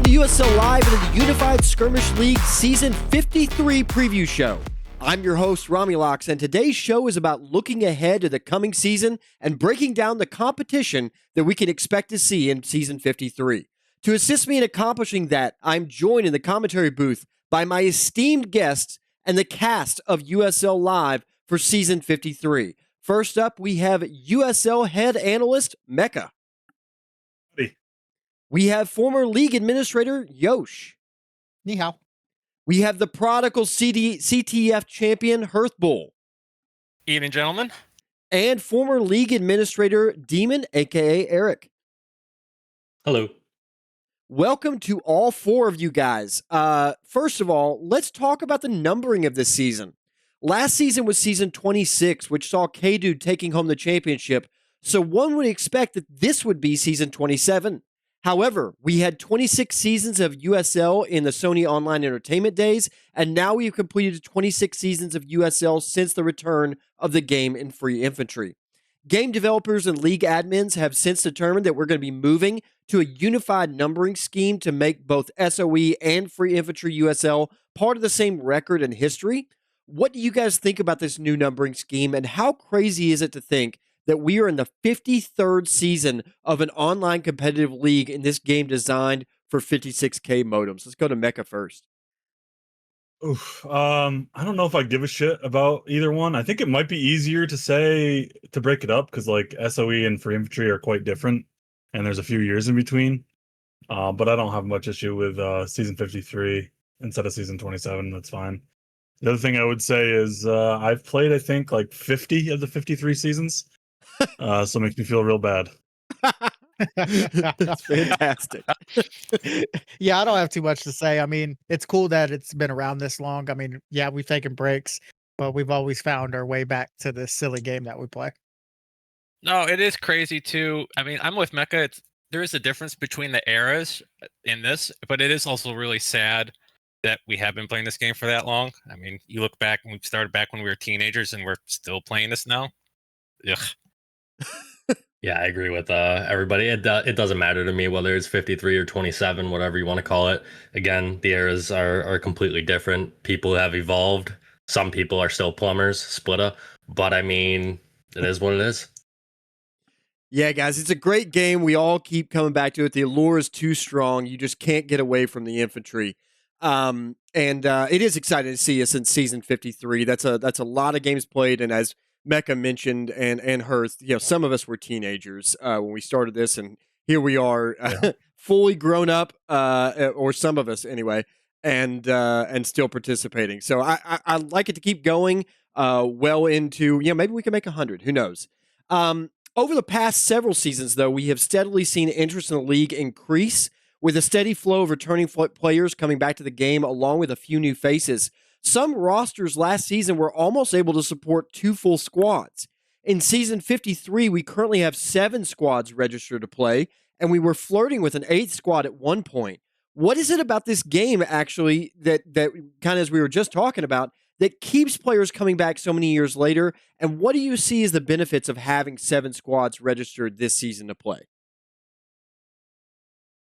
to USL Live and the Unified Skirmish League Season 53 preview show. I'm your host, Romulocks, and today's show is about looking ahead to the coming season and breaking down the competition that we can expect to see in Season 53. To assist me in accomplishing that, I'm joined in the commentary booth by my esteemed guests and the cast of USL Live for Season 53. First up, we have USL head analyst, Mecca. Hey. We have former league administrator, Yosh. Ni hao. We have the prodigal CTF champion, Herthbul. Evening, gentlemen. And former league administrator, Demon, a.k.a. Eric. Hello. Welcome to all four of you guys. First of all, let's talk about the numbering of this season. Last season was season 26, which saw K-Dude taking home the championship, so one would expect that this would be season 27. However, we had 26 seasons of USL in the Sony Online Entertainment days, and now we've completed 26 seasons of USL since the return of the game in Free Infantry. Game developers and league admins have since determined that we're going to be moving to a unified numbering scheme to make both SOE and Free Infantry USL part of the same record and history. What do you guys think about this new numbering scheme, and how crazy is it to think that we are in the 53rd season of an online competitive league in this game designed for 56K modems? Let's go to Mecca first. Oof. I don't know if I give a shit about either one. I think it might be easier to break it up because like SOE and Free Infantry are quite different, and there's a few years in between. But I don't have much issue with season 53 instead of season 27. That's fine. The other thing I would say is I've played, I think, like 50 of the 53 seasons. So it makes me feel real bad. That's fantastic. Yeah, I don't have too much to say. I mean, it's cool that it's been around this long. I mean, yeah, we've taken breaks, but we've always found our way back to this silly game that we play. No, it is crazy too. I mean, I'm with Mecca. There is a difference between the eras in this, but it is also really sad that we have been playing this game for that long. I mean, you look back and we started back when we were teenagers and we're still playing this now. Ugh. Yeah, I agree with everybody. It doesn't matter to me whether it's 53 or 27, whatever you want to call it. Again, the eras are completely different. People have evolved. Some people are still plumbers, splitter. But I mean, it is what it is. Yeah, guys, it's a great game. We all keep coming back to it. The allure is too strong. You just can't get away from the infantry. And it is exciting to see us in season 53. That's a lot of games played, and as Mecca mentioned and Hearth, some of us were teenagers when we started this, and here we are, fully grown up, or some of us anyway, and still participating. So I like it to keep going well into maybe we can make 100. Who knows? Over the past several seasons, though, we have steadily seen interest in the league increase, with a steady flow of returning players coming back to the game, along with a few new faces. Some rosters last season were almost able to support 2 full squads. In Season 53, we currently have 7 squads registered to play, and we were flirting with an 8th squad at one point. What is it about this game, actually, that kind of as we were just talking about, that keeps players coming back so many years later? And what do you see as the benefits of having 7 squads registered this season to play?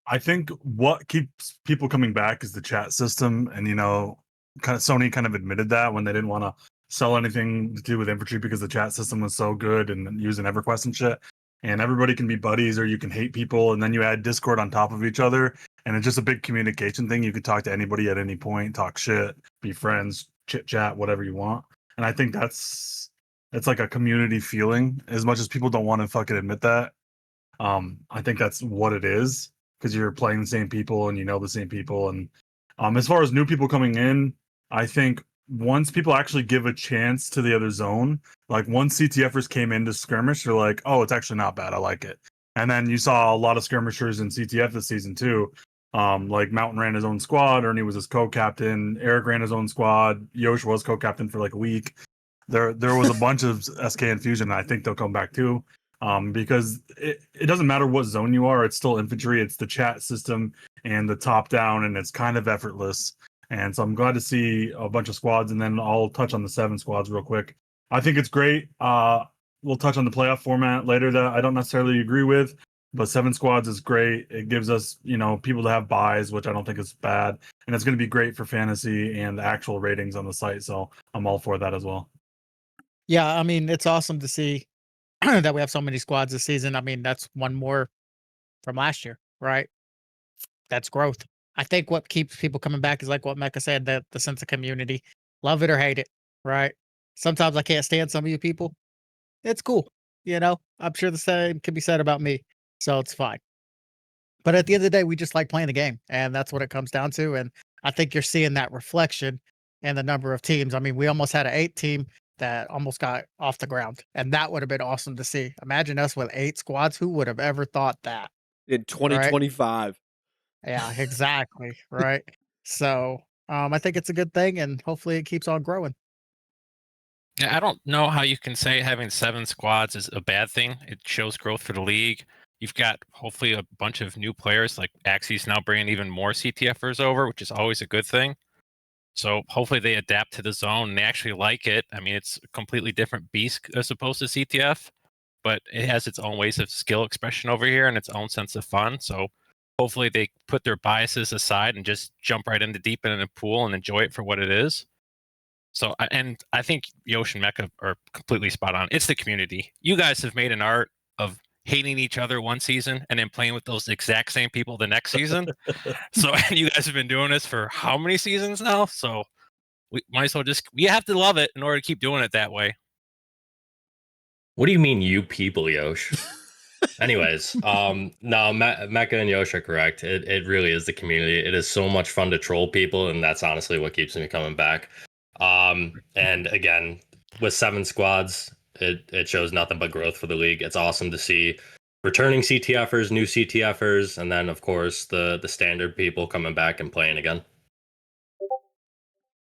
I think what keeps people coming back is the chat system, and Sony kind of admitted that when they didn't want to sell anything to do with infantry because the chat system was so good and using EverQuest and shit. And everybody can be buddies, or you can hate people, and then you add Discord on top of each other, and it's just a big communication thing. You can talk to anybody at any point, talk shit, be friends, chit chat, whatever you want. And I think it's like a community feeling, as much as people don't want to fucking admit that. I think that's what it is, because you're playing the same people and you know the same people. And as far as new people coming in, I think once people actually give a chance to the other zone, like once CTFers came into skirmish, they're like, oh, it's actually not bad. I like it. And then you saw a lot of skirmishers in CTF this season too. Like Mountain ran his own squad, Ernie was his co-captain, Eric ran his own squad, Yosh was co-captain for like a week. There was a bunch of SK Infusion, and I think they'll come back too. Because it doesn't matter what zone you are, it's still infantry. It's the chat system and the top down, and it's kind of effortless. And so I'm glad to see a bunch of squads, and then I'll touch on the 7 squads real quick. I think it's great. We'll touch on the playoff format later that I don't necessarily agree with, But 7 squads is great. It gives us, people to have buys, which I don't think is bad. And it's going to be great for fantasy and the actual ratings on the site. So I'm all for that as well. Yeah, I mean, it's awesome to see that we have so many squads this season. I mean, that's one more from last year, right? That's growth. I think what keeps people coming back is like what Mecca said, that the sense of community. Love it or hate it, right? Sometimes I can't stand some of you people. It's cool. I'm sure the same can be said about me. So it's fine. But at the end of the day, we just like playing the game. And that's what it comes down to. And I think you're seeing that reflection in the number of teams. I mean, we almost had an 8 team that almost got off the ground. And that would have been awesome to see. Imagine us with 8 squads. Who would have ever thought that? In Right? 2025. Yeah, exactly. Right. So I think it's a good thing and hopefully it keeps on growing. Yeah, I don't know how you can say having 7 squads is a bad thing. It shows growth for the league. You've got hopefully a bunch of new players, like Axie's now bringing even more CTFers over, which is always a good thing. So hopefully they adapt to the zone and they actually like it. I mean, it's a completely different beast as opposed to CTF, but it has its own ways of skill expression over here and its own sense of fun. So hopefully they put their biases aside and just jump right into deep in a pool and enjoy it for what it is. So, and I think Yosh and Mecca are completely spot on. It's the community. You guys have made an art of hating each other one season and then playing with those exact same people the next season. So, and you guys have been doing this for how many seasons now? So, we might as well we have to love it in order to keep doing it that way. What do you mean, you people, Yosh? Anyways, no, Mecca and Yosh are correct. It really is the community. It is so much fun to troll people, and that's honestly what keeps me coming back. And again, with 7 squads, it shows nothing but growth for the league. It's awesome to see returning CTFers, new CTFers, and then of course the standard people coming back and playing again.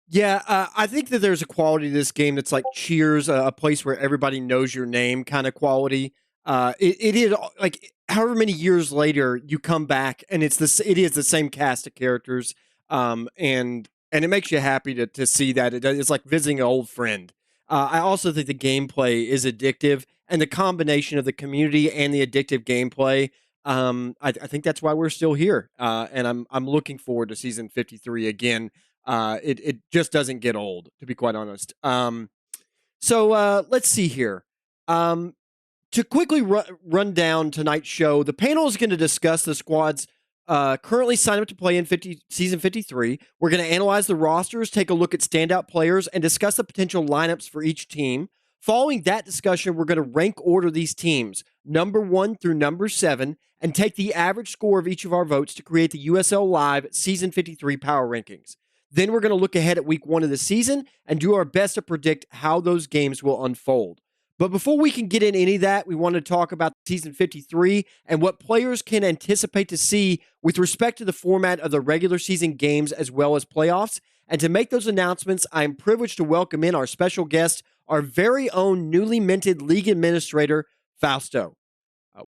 Yeah, I think that there's a quality to this game that's like Cheers, a place where everybody knows your name kind of quality. It is like however many years later you come back and it is the same cast of characters, and it makes you happy to see that it's like visiting an old friend. I also think the gameplay is addictive, and the combination of the community and the addictive gameplay. I think that's why we're still here, and I'm looking forward to season 53 again. It just doesn't get old, to be quite honest. So let's see here. To quickly run down tonight's show, the panel is going to discuss the squads currently signed up to play in season 53. We're going to analyze the rosters, take a look at standout players, and discuss the potential lineups for each team. Following that discussion, we're going to rank order these teams, number 1 through number 7, and take the average score of each of our votes to create the USL Live Season 53 Power Rankings. Then we're going to look ahead at week 1 of the season and do our best to predict how those games will unfold. But before we can get in any of that, we want to talk about season 53 and what players can anticipate to see with respect to the format of the regular season games as well as playoffs. And to make those announcements, I am privileged to welcome in our special guest, our very own newly minted league administrator, Fausto.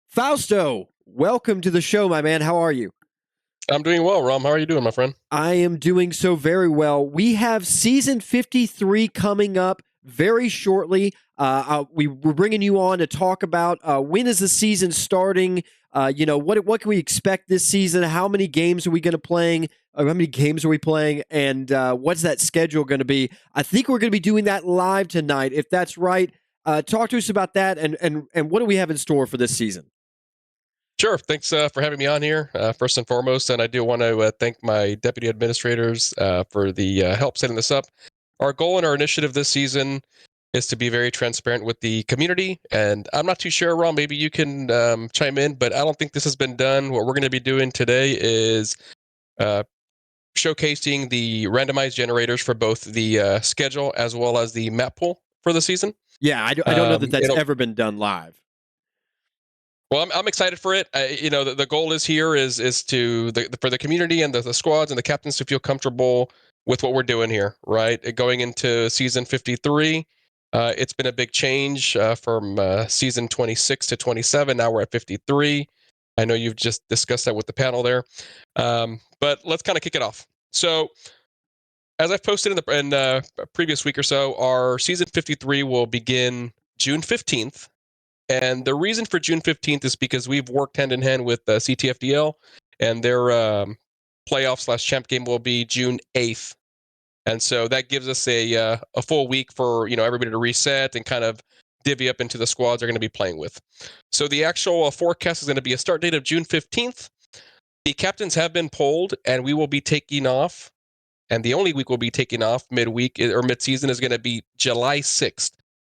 Fausto, welcome to the show, my man. How are you? I'm doing well, Rom. How are you doing, my friend? I am doing so very well. We have season 53 coming up very shortly. We're bringing you on to talk about when is the season starting? What can we expect this season? How many games are we going to playing? How many games are we playing? And what's that schedule going to be? I think we're going to be doing that live tonight, if that's right. Talk to us about that, and what do we have in store for this season? Sure. Thanks for having me on here, first and foremost. And I do want to thank my deputy administrators for the help setting this up. Our goal and our initiative this season is to be very transparent with the community. And I'm not too sure, Ron, maybe you can chime in, but I don't think this has been done. What we're going to be doing today is showcasing the randomized generators for both the schedule as well as the map pool for the season. Yeah, I don't know that that's ever been done live. Well, I'm excited for it. The goal is here is to for the community and the squads and the captains to feel comfortable with what we're doing here, right? Going into season 53, it's been a big change from season 26 to 27. Now we're at 53. I know you've just discussed that with the panel there, but let's kind of kick it off. So, as I've posted in the previous week or so, our season 53 will begin June 15th. And the reason for June 15th is because we've worked hand in hand with CTFDL, and their playoff/champ game will be June 8th. And so that gives us a full week for everybody to reset and kind of divvy up into the squads they're going to be playing with. So the actual forecast is going to be a start date of June 15th. The captains have been polled, and we will be taking off. And the only week we'll be taking off midweek or mid-season is going to be July 6th.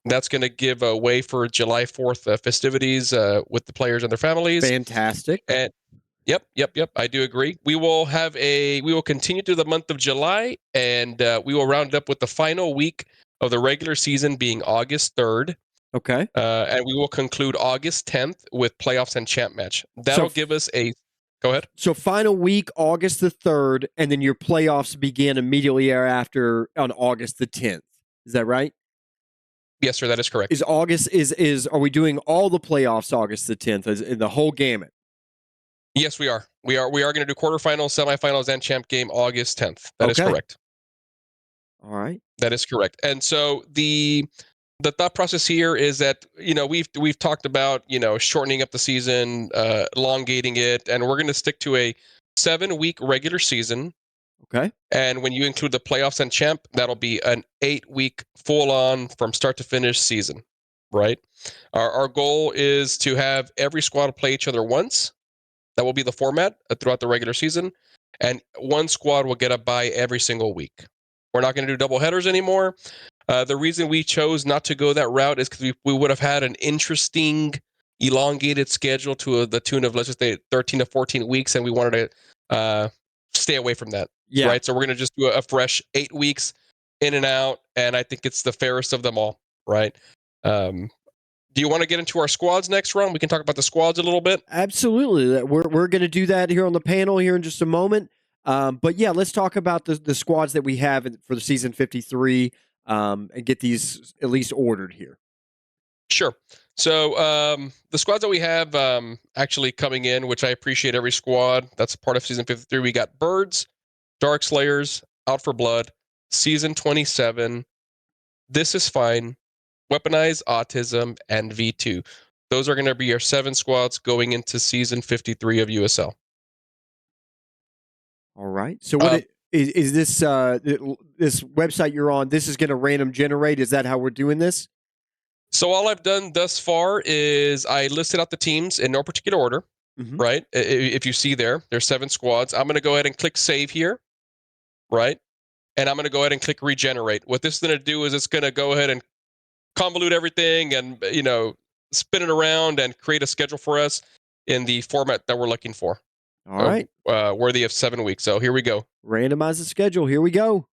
That's going to give way for July 4th festivities with the players and their families. Fantastic. And Yep. I do agree. We will continue through the month of July, and we will round up with the final week of the regular season being August 3rd. Okay. And we will conclude August 10th with playoffs and champ match. That'll give us go ahead. So final week, August the 3rd, and then your playoffs begin immediately thereafter on August the 10th. Is that right? Yes, sir. That is correct. Are we doing all the playoffs August the 10th, in the whole gamut? Yes, we are. We are going to do quarterfinals, semifinals, and champ game August 10th. That is correct. All right. That is correct. And so the thought process here is that we've talked about shortening up the season, elongating it, and we're going to stick to a 7-week regular season. Okay. And when you include the playoffs and champ, that'll be an 8-week full-on from start to finish season. Right. Our goal is to have every squad play each other once. That will be the format throughout the regular season, and one squad will get a bye every single week. We're not going to do double headers anymore. The reason we chose not to go that route is because we would have had an interesting, elongated schedule to the tune of, let's just say, 13 to 14 weeks, and we wanted to stay away from that. Yeah. Right. So we're going to just do a fresh 8 weeks in and out, and I think it's the fairest of them all. Right. Do you want to get into our squads next, Ron? We can talk about the squads a little bit. Absolutely. We're going to do that here on the panel here in just a moment. But yeah, let's talk about the squads that we have for the season 53 and get these at least ordered here. Sure. So the squads that we have actually coming in, which I appreciate every squad that's part of season 53, we got Birds, Dark Slayers, Out for Blood, season 27, This Is Fine, Weaponized Autism, and V2. Those are going to be our 7 squads going into season 53 of USL. All right. So what is this this website you're on? This is going to random generate. Is that how we're doing this? So all I've done thus far is I listed out the teams in no particular order. Mm-hmm. Right? If you see there's 7 squads. I'm going to go ahead and click save here. Right? And I'm going to go ahead and click regenerate. What this is going to do is it's going to go ahead and convolute everything and spin it around and create a schedule for us in the format that we're looking for. All right. Worthy of 7 weeks. So here we go. Randomize the schedule. Here we go.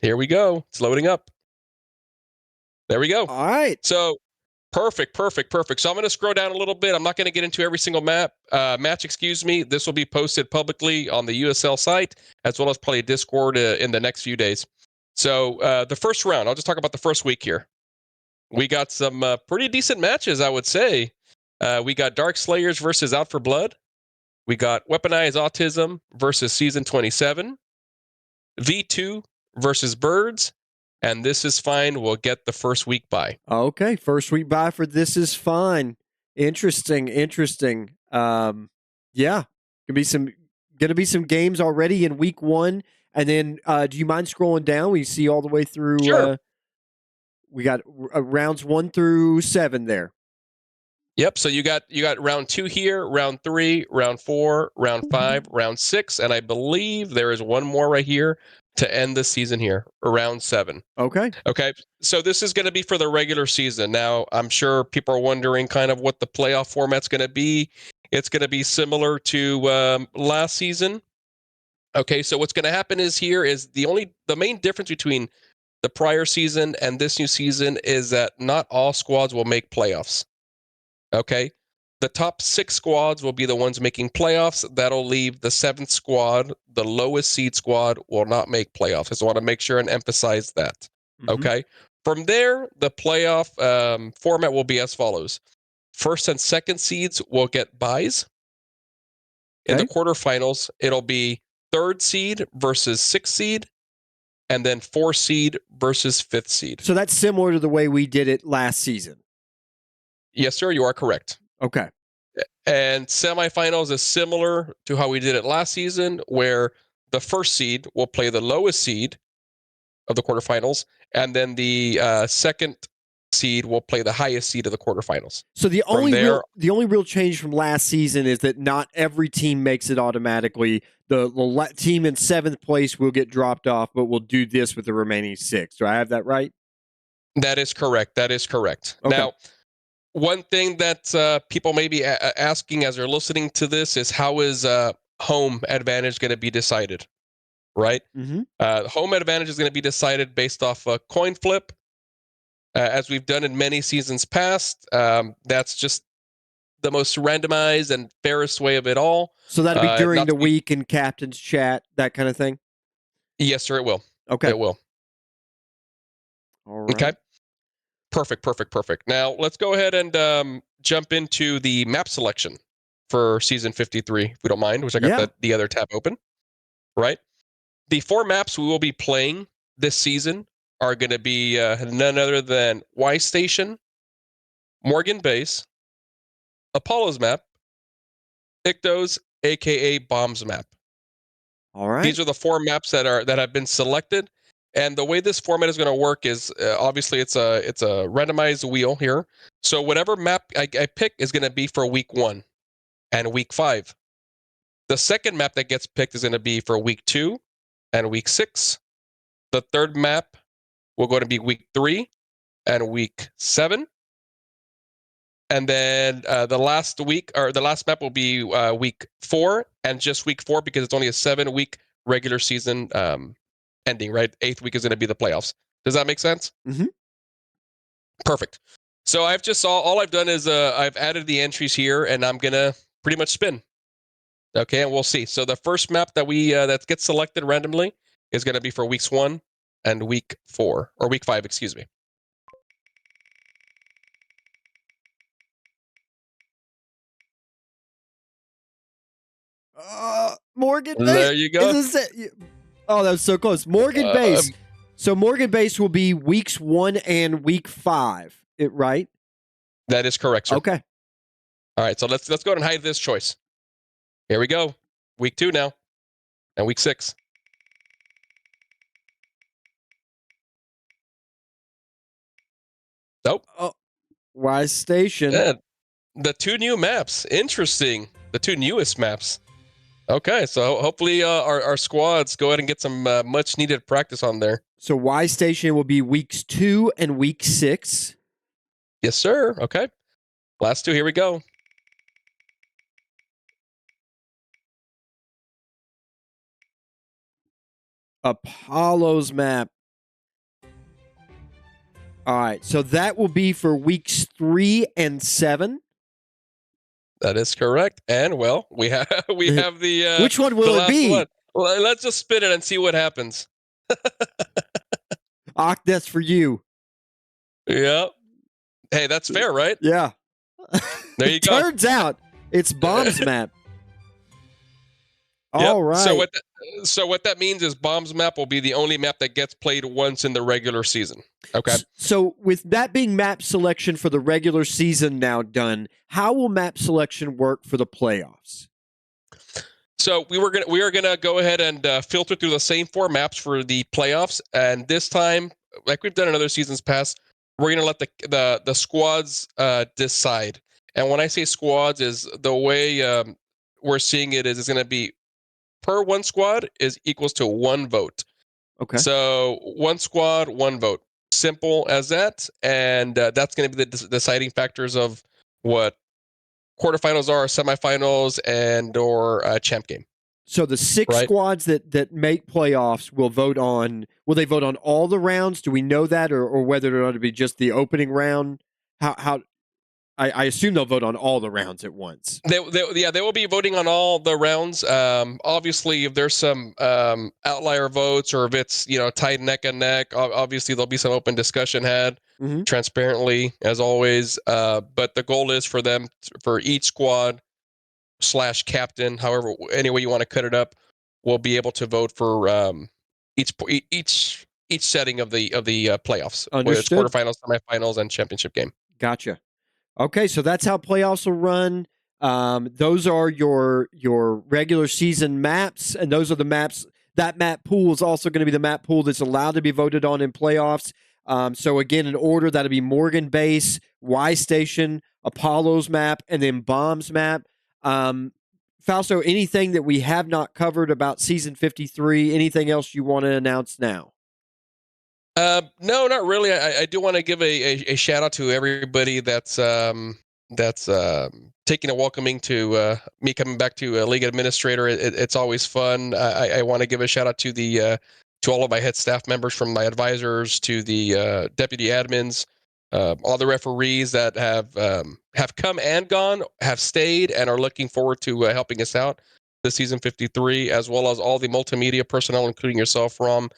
Here we go. It's loading up. There we go. All right. So perfect. So I'm going to scroll down a little bit. I'm not going to get into every single match. Excuse me. This will be posted publicly on the USL site as well as probably Discord in the next few days. So the first round, I'll just talk about the first week here. We got some pretty decent matches, I would say. We got Dark Slayers versus Out for Blood. We got Weaponized Autism versus Season 27. V2 versus Birds. And This Is Fine will get the first week bye. Okay, first week bye for This Is Fine. Interesting. Yeah, gonna be some games already in week 1. And then, do you mind scrolling down? We see all the way through. Sure. We got rounds 1 through 7 there. Yep. So you got round 2 here, round 3, round 4, round 5, round 6, and I believe there is one more right here to end the season here, round 7. Okay. So this is going to be for the regular season. Now, I'm sure people are wondering kind of what the playoff format's going to be. It's going to be similar to last season. Okay. So what's going to happen is the main difference between the prior season and this new season is that not all squads will make playoffs. Okay. The top 6 squads will be the ones making playoffs. That'll leave the 7th squad, the lowest seed squad, will not make playoffs. I just want to make sure and emphasize that. Mm-hmm. Okay. From there, the playoff format will be as follows. First and second seeds will get byes. In the quarterfinals, it'll be 3rd seed versus 6th seed, and then 4th seed versus 5th seed. So that's similar to the way we did it last season. Yes, sir, you are correct. Okay. And semifinals is similar to how we did it last season, where the first seed will play the lowest seed of the quarterfinals, and then the second seed will play the highest seed of the quarterfinals. So the From there, only real change from last season is that not every team makes it automatically. The team in 7th place will get dropped off, but we'll do this with the remaining 6. Do I have that right? that is correct. That is correct. Okay. Now, one thing that people may be asking as they're listening to this is how is home advantage going to be decided, right? Mm-hmm. Home advantage is going to be decided based off a coin flip, as we've done in many seasons past. That's just the most randomized and fairest way of it all. So that'll be during Not the to be- week in captain's chat, that kind of thing? Yes, sir, it will. Okay. It will. All right. Okay. Perfect. Now, let's go ahead and jump into the map selection for season 53, if we don't mind, which I got the other tab open, right? The 4 maps we will be playing this season are going to be none other than Y Station, Morgan Base, Apollo's map, Ictos, aka Bombs map. All right. These are the 4 maps that have been selected. And the way this format is going to work is obviously it's a randomized wheel here. So whatever map I pick is going to be for week 1 and week 5. The second map that gets picked is going to be for week 2 and week 6. The third map will go to be week 3 and week 7. And then the last map will be week 4 and just week 4 because it's only a 7-week regular season ending, right? 8th week is going to be the playoffs. Does that make sense? Mm-hmm. Perfect. So all I've done is I've added the entries here, and I'm gonna pretty much spin. Okay, and we'll see. So the first map that that gets selected randomly is going to be for weeks 1 and week 4 or week 5, excuse me. Morgan Base. There you go. Is this it? Oh, that was so close. Morgan Base. So Morgan Base will be weeks 1 and week 5. Right? That is correct, sir. Okay. All right, so let's go ahead and hide this choice. Here we go. Week 2 now, and week 6. Nope. Oh, Y Station. Yeah, the 2 new maps. Interesting. The 2 newest maps. Okay, so hopefully our squads go ahead and get some much needed practice on there. So Y Station will be weeks 2 and week 6. Yes, sir. Okay. Last 2, here we go. Apollo's map. All right, so that will be for weeks 3 and 7. That is correct. And well, we have the Which one will it be? One. Well, let's just spin it and see what happens. That's for you. Yeah. Hey, that's fair, right? Yeah. There you go. Turns out it's Bomb's map. Yep. All right. So what that means is Bomb's map will be the only map that gets played once in the regular season. Okay. So with that being map selection for the regular season now done, how will map selection work for the playoffs? So we are gonna go ahead and filter through the same 4 maps for the playoffs, and this time, like we've done in other seasons past, we're gonna let the squads decide. And when I say squads, is the way we're seeing it is it's gonna be per 1 squad is equals to 1 vote. Okay. So 1 squad, 1 vote. Simple as that, and that's going to be the deciding factors of what quarterfinals are, semifinals, and or champ game. So the 6 squads that make playoffs will vote on. Will they vote on all the rounds? Do we know that, or whether it ought to be just the opening round? How? I assume they'll vote on all the rounds at once. They will be voting on all the rounds. Obviously, if there's some outlier votes or if it's tied neck and neck, obviously there'll be some open discussion had transparently as always. But the goal is for them for each squad / captain, however any way you want to cut it up, will be able to vote for each setting of the playoffs, whether it's Understood. quarterfinals, semifinals, and championship game. Gotcha. Okay, so that's how playoffs will run. Those are your regular season maps, and those are the maps. That map pool is also going to be the map pool that's allowed to be voted on in playoffs. So again, in order, that'll be Morgan Base, Y Station, Apollo's map, and then Bomb's map. Fausto, anything that we have not covered about season 53? Anything else you want to announce now? No, not really. I do want to give a shout out to everybody that's taking a welcoming to me coming back to League Administrator. It's always fun. I want to give a shout out to all of my head staff members, from my advisors to the deputy admins, all the referees that have come and gone, have stayed, and are looking forward to helping us out this season 53, as well as all the multimedia personnel, including yourself, Rom.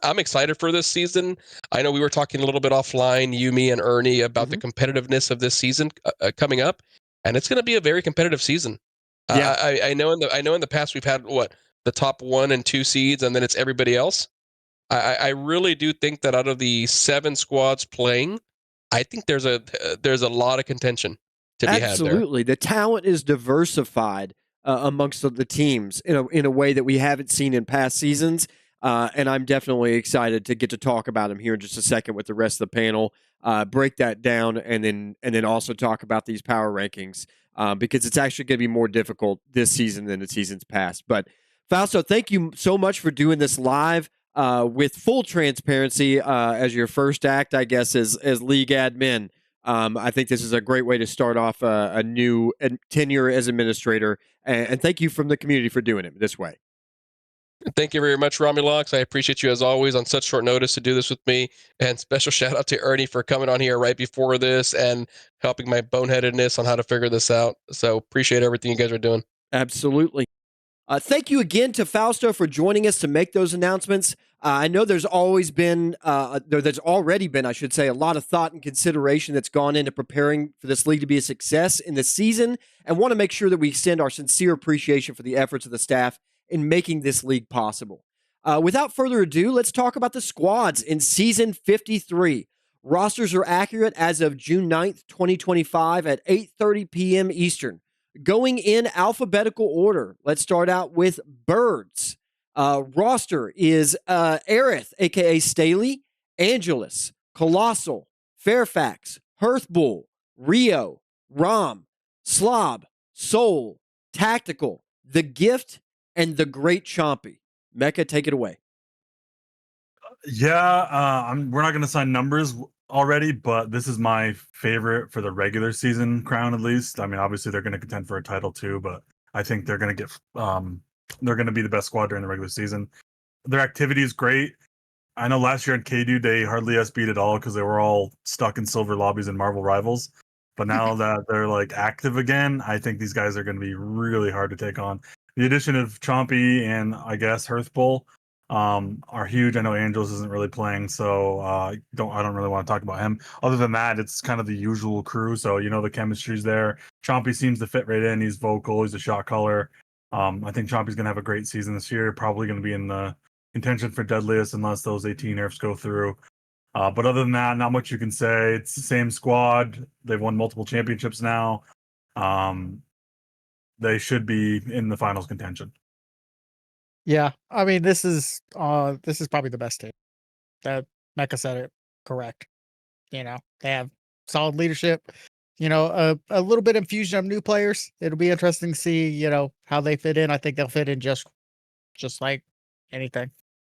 I'm excited for this season. I know we were talking a little bit offline, you, me, and Ernie, about the competitiveness of this season coming up, and it's going to be a very competitive season. Yeah. I know in the past we've had the top 1 and 2 seeds, and then it's everybody else. I really do think that out of the 7 squads playing, I think there's a lot of contention to be had there. Absolutely, the talent is diversified amongst the teams in a way that we haven't seen in past seasons. And I'm definitely excited to get to talk about them here in just a second with the rest of the panel, break that down, and then also talk about these power rankings because it's actually going to be more difficult this season than the seasons past. But Fausto, thank you so much for doing this live with full transparency as your first act, I guess, as league admin. I think this is a great way to start off a new tenure as administrator, and thank you from the community for doing it this way. Thank you very much, Romulocks. I appreciate you as always on such short notice to do this with me. And special shout out to Ernie for coming on here right before this and helping my boneheadedness on how to figure this out. So appreciate everything you guys are doing. Absolutely. Thank you again to Fausto for joining us to make those announcements. I know there's always been, there's already been, I should say, a lot of thought and consideration that's gone into preparing for this league to be a success in this season, and want to make sure that we extend our sincere appreciation for the efforts of the staff in making this league possible. Without further ado, let's talk about the squads in season 53. Rosters are accurate as of June 9th, 2025 at 8:30 p.m. Eastern. Going in alphabetical order, let's start out with Birds. Roster is Aerith, a.k.a. Staley, Angelus, Colossal, Fairfax, Herthbul, Rio, Rom, Slob, Soul, Tactical, The Gift, and The Great Chompy. Mecca, take it away. Yeah, we're not going to sign numbers already, but this is my favorite for the regular season crown, at least. I mean, obviously they're going to contend for a title too, but I think they're going to get they're going to be the best squad during the regular season. Their activity is great. I know last year in KDU they hardly beat at all because they were all stuck in silver lobbies and Marvel Rivals. But now that they're like active again, I think these guys are going to be really hard to take on. The addition of Chompy and I guess Herthbul are huge. I know Angels isn't really playing, so I don't really want to talk about him. Other than that, it's kind of the usual crew. So the chemistry's there. Chompy seems to fit right in. He's vocal. He's a shot caller. I think Chompy's gonna have a great season this year. Probably gonna be in the contention for deadliest unless those 18 nerfs go through. But other than that, not much you can say. It's the same squad. They've won multiple championships now. They should be in the finals contention. Yeah, I mean, this is probably the best team. That Mecca said it correct. They have solid leadership. A little bit infusion of new players. It'll be interesting to see, how they fit in. I think they'll fit in just like anything,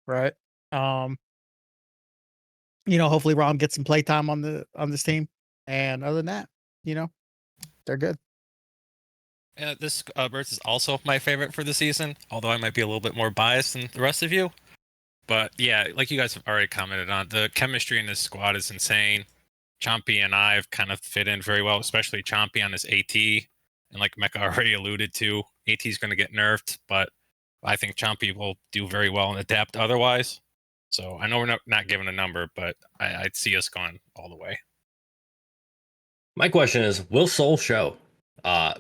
right? Hopefully Rom gets some playtime on this team. And other than that, they're good. Yeah, this Birds is also my favorite for the season, although I might be a little bit more biased than the rest of you. But yeah, like you guys have already commented on, the chemistry in this squad is insane. Chompy and I have kind of fit in very well, especially Chompy on his AT. And like Mecca already alluded to, AT is going to get nerfed, but I think Chompy will do very well and adapt otherwise. So I know we're not given a number, but I'd see us going all the way. My question is, will Soul show?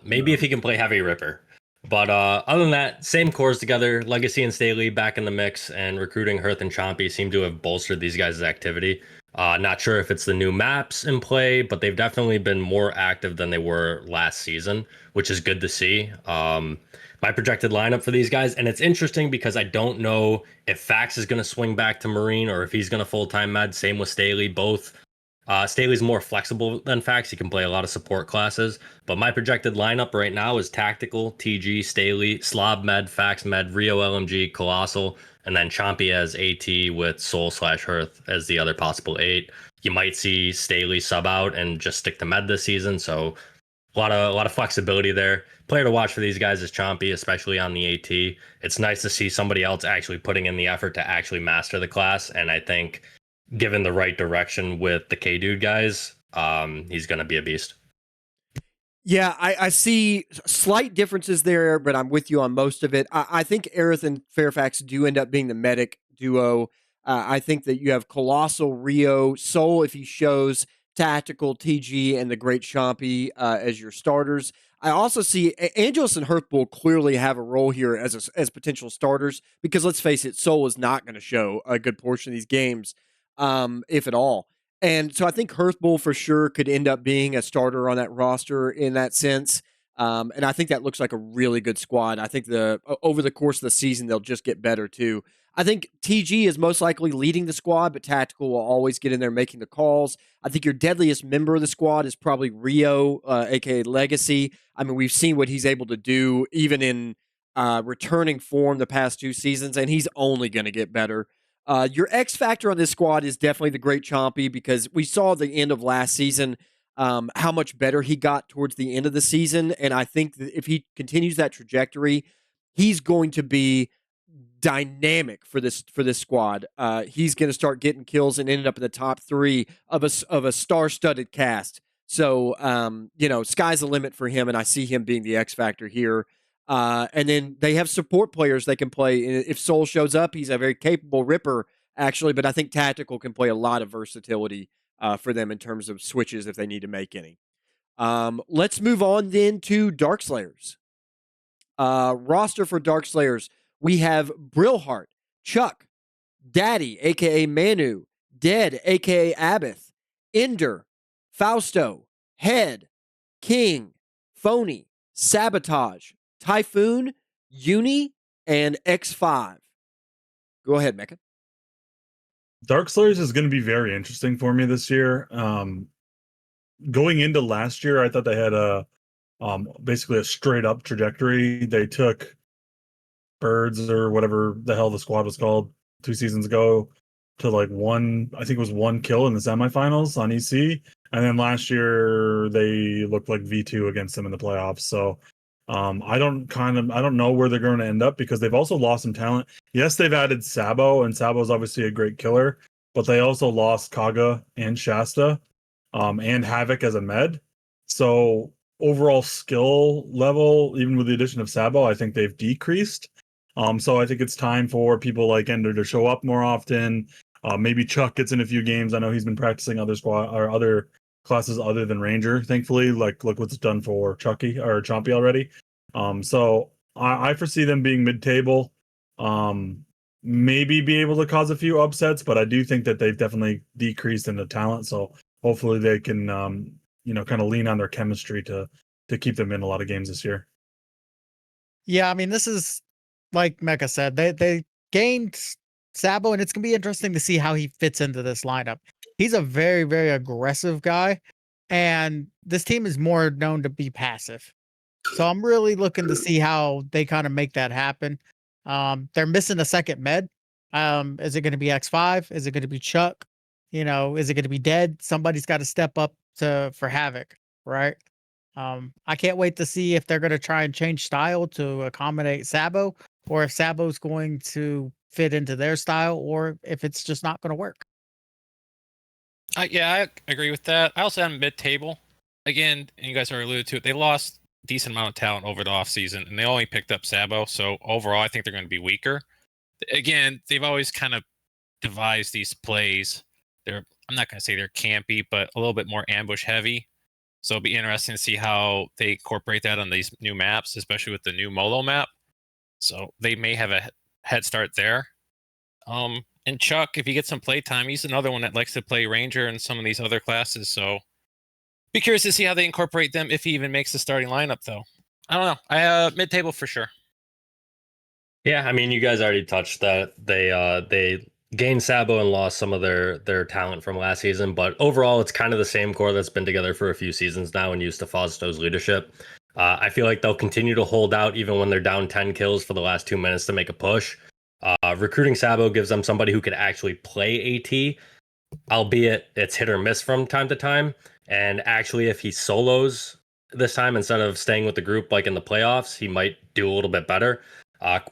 Maybe if he can play Heavy Ripper. But other than that, same cores together. Legacy and Staley back in the mix, and recruiting Hearth and Chompy seem to have bolstered these guys' activity. Not sure if it's the new maps in play, but they've definitely been more active than they were last season, which is good to see. My projected lineup for these guys, and it's interesting because I don't know if Fax is going to swing back to Marine or if he's going to full-time med. Same with Staley. Both. Staley's more flexible than Fax. He can play a lot of support classes. But my projected lineup right now is Tactical, TG, Staley, Slob Med, Fax Med, Rio LMG, Colossal, and then Chompy as AT with Soul/Hearth as the other possible 8. You might see Staley sub out and just stick to Med this season. So a lot of flexibility there. Player to watch for these guys is Chompy, especially on the AT. It's nice to see somebody else actually putting in the effort to actually master the class, and I think given the right direction with the K-Dude guys, he's going to be a beast. Yeah, I see slight differences there, but I'm with you on most of it. I think Aerith and Fairfax do end up being the medic duo. I think that you have Colossal, Rio, Soul, if he shows, Tactical, TG, and the Great Chompy as your starters. I also see Angelus and Herthbul clearly have a role here as potential starters because let's face it, Soul is not going to show a good portion of these games, if at all. And so I think Herthbul for sure could end up being a starter on that roster in that sense. And I think that looks like a really good squad. I think over the course of the season, they'll just get better too. I think TG is most likely leading the squad, but Tactical will always get in there making the calls. I think your deadliest member of the squad is probably Rio, aka Legacy. I mean, we've seen what he's able to do even in returning form the past 2 seasons, and he's only going to get better. Your X factor on this squad is definitely the Great Chompy because we saw the end of last season how much better he got towards the end of the season, and I think that if he continues that trajectory, he's going to be dynamic for this squad. He's going to start getting kills and ended up in the top 3 of a star-studded cast. So sky's the limit for him, and I see him being the X factor here. And then they have support players they can play. If Soul shows up, he's a very capable Ripper, actually, but I think Tactical can play a lot of versatility for them in terms of switches if they need to make any. Let's move on then to Darkslayers. Roster for Darkslayers. We have Brillheart, Chuck, Daddy, a.k.a. Manu, Dead, a.k.a. Abath, Ender, Fausto, Head, King, Phony, Sabotage, Typhoon, Uni, and X5. Go ahead, Mecca. Darkslayers is going to be very interesting for me this year. Going into last year, I thought they had basically a straight up trajectory. They took Birds or whatever the hell the squad was called 2 seasons ago to like I think it was 1 kill in the semifinals on EC. And then last year they looked like V2 against them in the playoffs. So I don't know where they're going to end up because they've also lost some talent. Yes, they've added Sabo, and Sabo is obviously a great killer, but they also lost Kaga and Shasta, and Havoc as a med. So overall skill level, even with the addition of Sabo, I think they've decreased. So I think it's time for people like Ender to show up more often. Maybe Chuck gets in a few games. I know he's been practicing other squad or other classes other than Ranger, thankfully. Like, look what's done for Chucky or Chompy already. So I foresee them being mid-table. Maybe be able to cause a few upsets, but I do think that they've definitely decreased in the talent. So hopefully they can, kind of lean on their chemistry to keep them in a lot of games this year. Yeah, I mean, this is like Mecca said, they gained Sabo, and it's gonna be interesting to see how he fits into this lineup. He's a very, very aggressive guy, and this team is more known to be passive. So I'm really looking to see how they kind of make that happen. They're missing a second med. Is it going to be X5? Is it going to be Chuck? Is it going to be Dead? Somebody's got to step up for Havoc, right? I can't wait to see if they're going to try and change style to accommodate Sabo, or if Sabo's going to fit into their style, or if it's just not going to work. Yeah, I agree with that. I also have mid-table. Again, and you guys already alluded to it, they lost a decent amount of talent over the offseason, and they only picked up Sabo. So overall, I think they're going to be weaker. Again, they've always kind of devised these plays. I'm not going to say they're campy, but a little bit more ambush heavy. So it'll be interesting to see how they incorporate that on these new maps, especially with the new Molo map. So they may have a head start there. And Chuck, if you get some play time, he's another one that likes to play Ranger and some of these other classes. So be curious to see how they incorporate them if he even makes the starting lineup, though. I don't know. Mid-table for sure. Yeah, I mean, you guys already touched that they gained Sabo and lost some of their talent from last season, but overall, it's kind of the same core that's been together for a few seasons now and used to Fausto's leadership. I feel like they'll continue to hold out even when they're down 10 kills for the last 2 minutes to make a push. Recruiting Sabo gives them somebody who could actually play AT, albeit it's hit or miss from time to time. And actually, if he solos this time instead of staying with the group like in the playoffs, he might do a little bit better.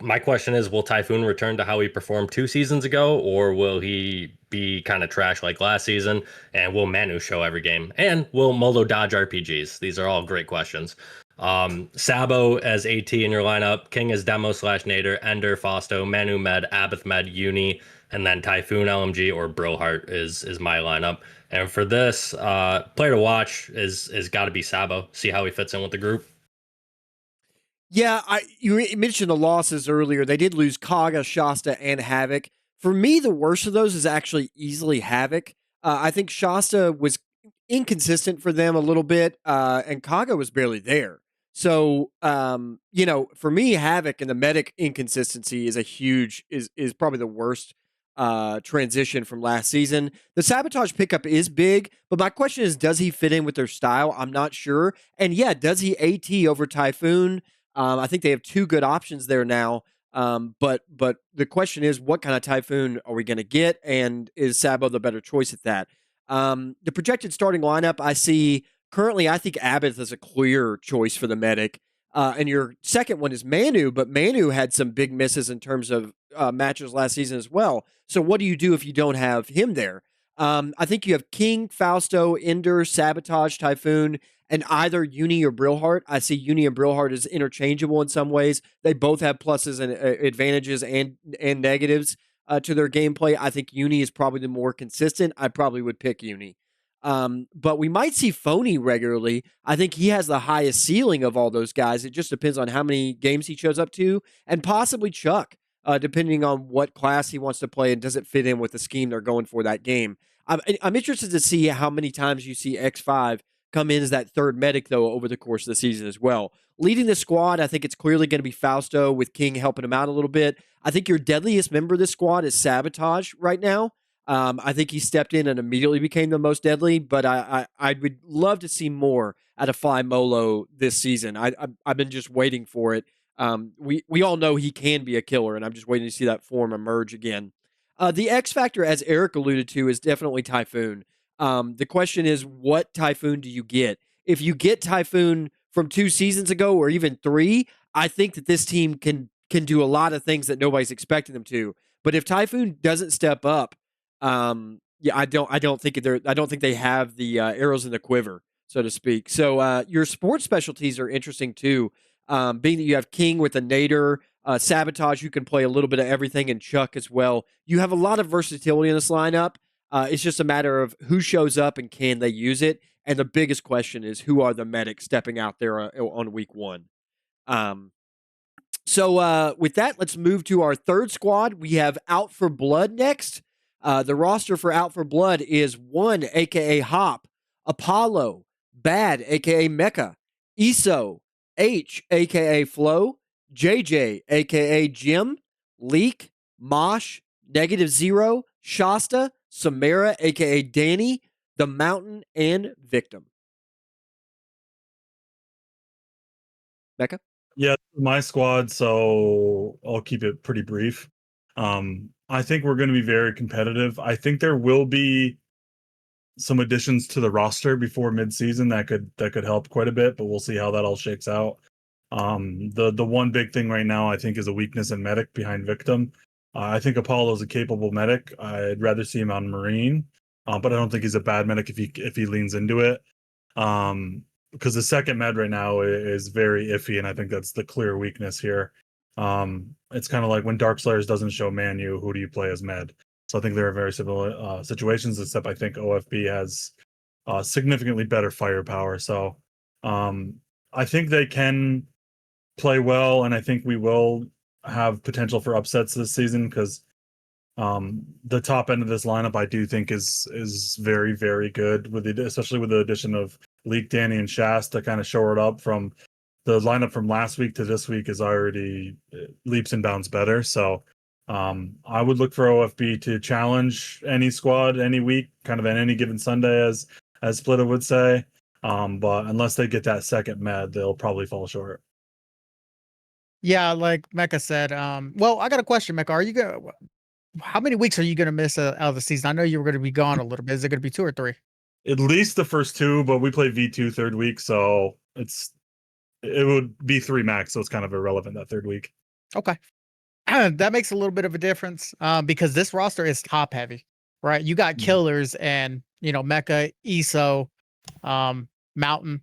My question is, will Typhoon return to how he performed 2 seasons ago, or will he be kind of trash like last season? And will Manu show every game? And will Molo dodge RPGs? These are all great questions. Sabo as AT in your lineup, King as Demo / Nader, Ender, Fausto, Manu Med, Abath Med, Uni, and then Typhoon LMG or Brohart is my lineup. And for this, player to watch is got to be Sabo. See how he fits in with the group. Yeah, you mentioned the losses earlier. They did lose Kaga, Shasta, and Havoc. For me, the worst of those is actually easily Havoc. I think Shasta was inconsistent for them a little bit, and Kaga was barely there. So, for me, Havoc and the medic inconsistency is probably the worst transition from last season. The sabotage pickup is big, but my question is, does he fit in with their style? I'm not sure. And yeah, does he AT over Typhoon? I think they have two good options there now. But the question is, what kind of Typhoon are we going to get? And is Sabo the better choice at that? The projected starting lineup I see currently, I think Abath is a clear choice for the medic. And your second one is Manu, but Manu had some big misses in terms of matches last season as well. So what do you do if you don't have him there? I think you have King, Fausto, Ender, Sabotage, Typhoon, and either Uni or Brilhart. I see Uni and Brilhart as interchangeable in some ways. They both have pluses and advantages and negatives to their gameplay. I think Uni is probably the more consistent. I probably would pick Uni. But we might see Phony regularly. I think he has the highest ceiling of all those guys. It just depends on how many games he shows up to, and possibly Chuck, depending on what class he wants to play and does it fit in with the scheme they're going for that game. I'm interested to see how many times you see X5 come in as that third medic, though, over the course of the season as well. Leading the squad, I think it's clearly going to be Fausto with King helping him out a little bit. I think your deadliest member of this squad is Sabotage right now. I think he stepped in and immediately became the most deadly, but I would love to see more out of Fly Molo this season. I've been just waiting for it. We all know he can be a killer, and I'm just waiting to see that form emerge again. The X factor, as Eric alluded to, is definitely Typhoon. The question is, what Typhoon do you get? If you get Typhoon from 2 seasons ago or even 3, I think that this team can do a lot of things that nobody's expecting them to. But if Typhoon doesn't step up, yeah, I don't think they have the arrows in the quiver, so to speak. So your sports specialties are interesting too. Being that you have King with a Nader, Sabotage, who can play a little bit of everything, and Chuck as well. You have a lot of versatility in this lineup. It's just a matter of who shows up and can they use it. And the biggest question is, who are the medics stepping out there on week 1? So with that, let's move to our third squad. We have Out for Blood next. The roster for Out for Blood is 1, a.k.a. Hop, Apollo, Bad, a.k.a. Mecca, Eso, H, a.k.a. Flo, JJ, a.k.a. Jim, Leak, Mosh, -0, Shasta, Samara, a.k.a. Danny, The Mountain, and Victim. Mecca? Yeah, my squad, so I'll keep it pretty brief. I think we're going to be very competitive. I think there will be some additions to the roster before midseason that could help quite a bit, but we'll see how that all shakes out. The one big thing right now I think is a weakness in medic behind Victim. I think Apollo's a capable medic. I'd rather see him on Marine, but I don't think he's a bad medic if he leans into it. Because the second med right now is very iffy, and I think that's the clear weakness here. It's kind of like when Darkslayers doesn't show Manu, who do you play as med? So I think there are very similar situations, except I think OFB has significantly better firepower. So I think they can play well, and I think we will have potential for upsets this season because The top end of this lineup, I do think is very, very good, with especially with the addition of Leak, Danny, and Shast to kind of shore it up. From the lineup from last week to this week is already leaps and bounds better. So I would look for OFB to challenge any squad any week, kind of on any given Sunday, as Splitter would say. But unless they get that second med, they'll probably fall short. Yeah, like Mecca said. Well, I got a question, Mecca. Are you gonna? How many weeks are you gonna miss out of the season? I know you were gonna be gone a little bit. Is it gonna be 2 or 3? At least the first 2, but we play V2 third week, so it would be 3 max, so it's kind of irrelevant that third week. Okay. That makes a little bit of a difference, because this roster is top heavy, right? You got killers and, Mecca, ESO, Mountain,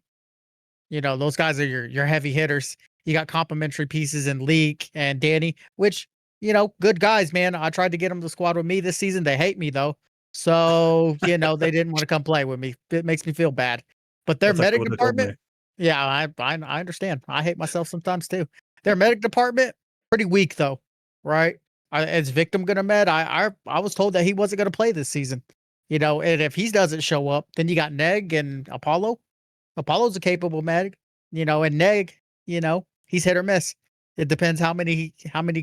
those guys are your heavy hitters. You got complimentary pieces in Leak and Danny, which, good guys, man. I tried to get them to squad with me this season. They hate me though. So, they didn't want to come play with me. It makes me feel bad. But their That's actually medic what they told me. department, yeah, I understand. I hate myself sometimes too. Their medic department, pretty weak though, right? Is Victim gonna med? I was told that he wasn't gonna play this season. And if he doesn't show up, then you got Neg and Apollo. Apollo's a capable medic, and Neg, he's hit or miss. It depends how many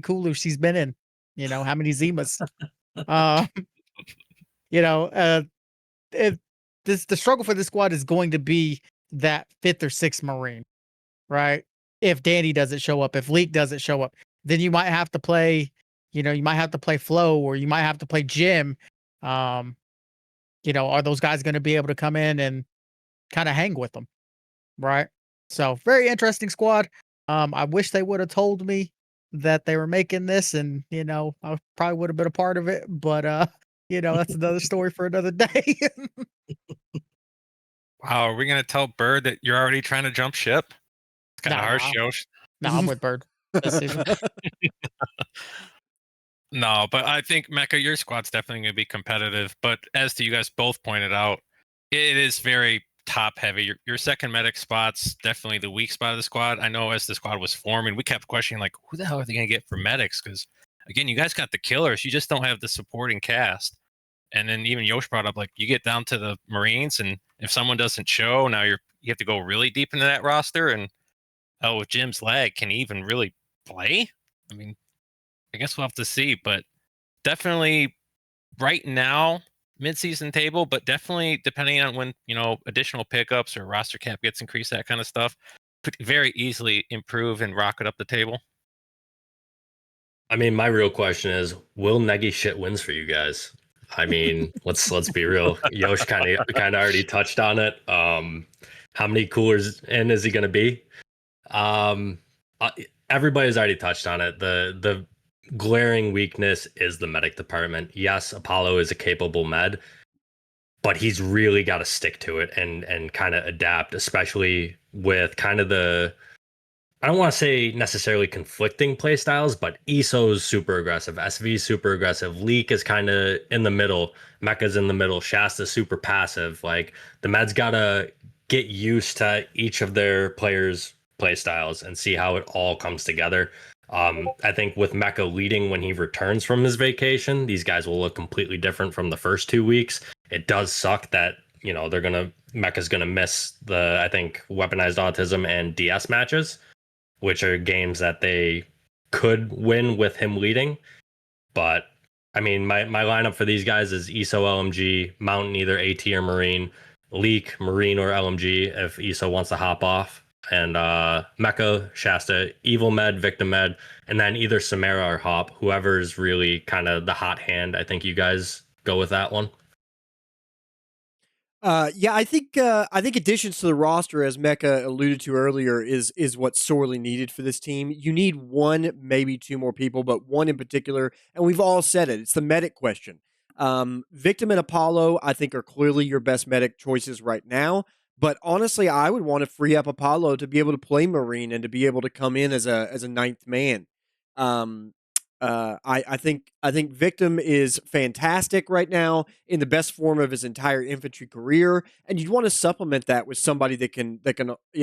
coolers he's been in, how many Zimas. uh, you know, uh, it, the struggle for this squad is going to be that 5th or 6th Marine, right? If Danny doesn't show up, if Leak doesn't show up, then you might have to play, you might have to play Flo, or you might have to play Jim. Are those guys going to be able to come in and kind of hang with them? Right. So very interesting squad. I wish they would have told me that they were making this, and I probably would have been a part of it, but that's another story for another day. Wow, are we gonna tell Bird that you're already trying to jump ship? It's kind of Nah, harsh, Yosh. No, I'm with Bird this season. No, but I think Mecca, your squad's definitely going to be competitive. But as to you guys both pointed out, it is very top heavy. Your second medic spot's definitely the weak spot of the squad. I know as the squad was forming, we kept questioning like, who the hell are they going to get for medics? Because again, you guys got the killers, you just don't have the supporting cast. And then even Yosh brought up like you get down to the Marines, and if someone doesn't show, now you have to go really deep into that roster. And with Jim's lag, can he even really play? I mean, I guess we'll have to see, but definitely right now, mid-season table, but definitely depending on when, additional pickups or roster cap gets increased, that kind of stuff, could very easily improve and rocket up the table. I mean, my real question is, will Negi shit wins for you guys? I mean, let's be real. Yosh kind of already touched on it. How many coolers in is he going to be? Everybody's already touched on it. The glaring weakness is the medic department. Yes, Apollo is a capable med, but he's really got to stick to it and kind of adapt, especially with kind of I don't want to say necessarily conflicting play styles, but ESO's super aggressive, SV's super aggressive, Leak is kind of in the middle, Mecca's in the middle, Shasta's super passive. Like the med's got to get used to each of their players' play styles and see how it all comes together. I think with Mecca leading when he returns from his vacation, these guys will look completely different from the first 2 weeks. It does suck that, Mecca's gonna miss I think weaponized autism and DS matches, which are games that they could win with him leading. But I mean, my lineup for these guys is ESO, LMG, Mountain, either AT or Marine, Leak, Marine or LMG if ESO wants to hop off, and Mecca, Shasta, Evil Med, Victim Med, and then either Samara or Hop, whoever's really kind of the hot hand. I think you guys go with that one. Yeah, I think additions to the roster, as Mecca alluded to earlier, is what's sorely needed for this team. You need one, maybe 2 more people, but one in particular, and we've all said it. It's the medic question. Victim and Apollo, I think, are clearly your best medic choices right now. But honestly, I would want to free up Apollo to be able to play Marine and to be able to come in as a ninth man. I think Victim is fantastic right now, in the best form of his entire infantry career, and you'd want to supplement that with somebody that can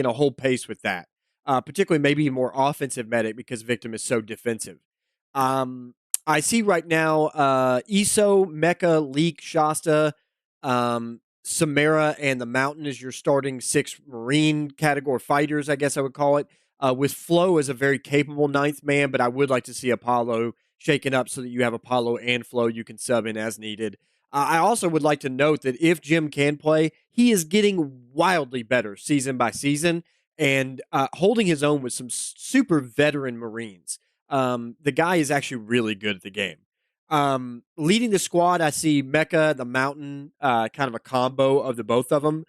hold pace with that. Particularly maybe a more offensive medic, because Victim is so defensive. I see right now ESO, Mecca, Leek, Shasta, Samara, and the Mountain is your starting 6 Marine category fighters, I guess I would call it. With Flo as a very capable 9th man, but I would like to see Apollo shaken up so that you have Apollo and Flo you can sub in as needed. I also would like to note that if Jim can play, he is getting wildly better season by season and holding his own with some super veteran Marines. The guy is actually really good at the game. Leading the squad, I see Mecca, the Mountain, kind of a combo of the both of them.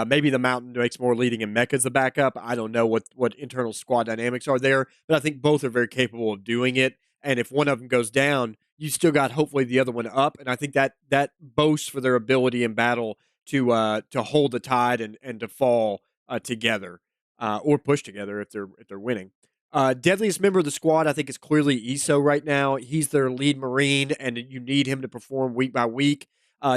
Maybe the Mountain makes more leading and Mecca's the backup. I don't know what internal squad dynamics are there, but I think both are very capable of doing it. And if one of them goes down, you still got hopefully the other one up. And I think that boasts for their ability in battle to hold the tide and to fall together or push together if they're winning. Deadliest member of the squad, I think, is clearly ESO right now. He's their lead Marine, and you need him to perform week by week.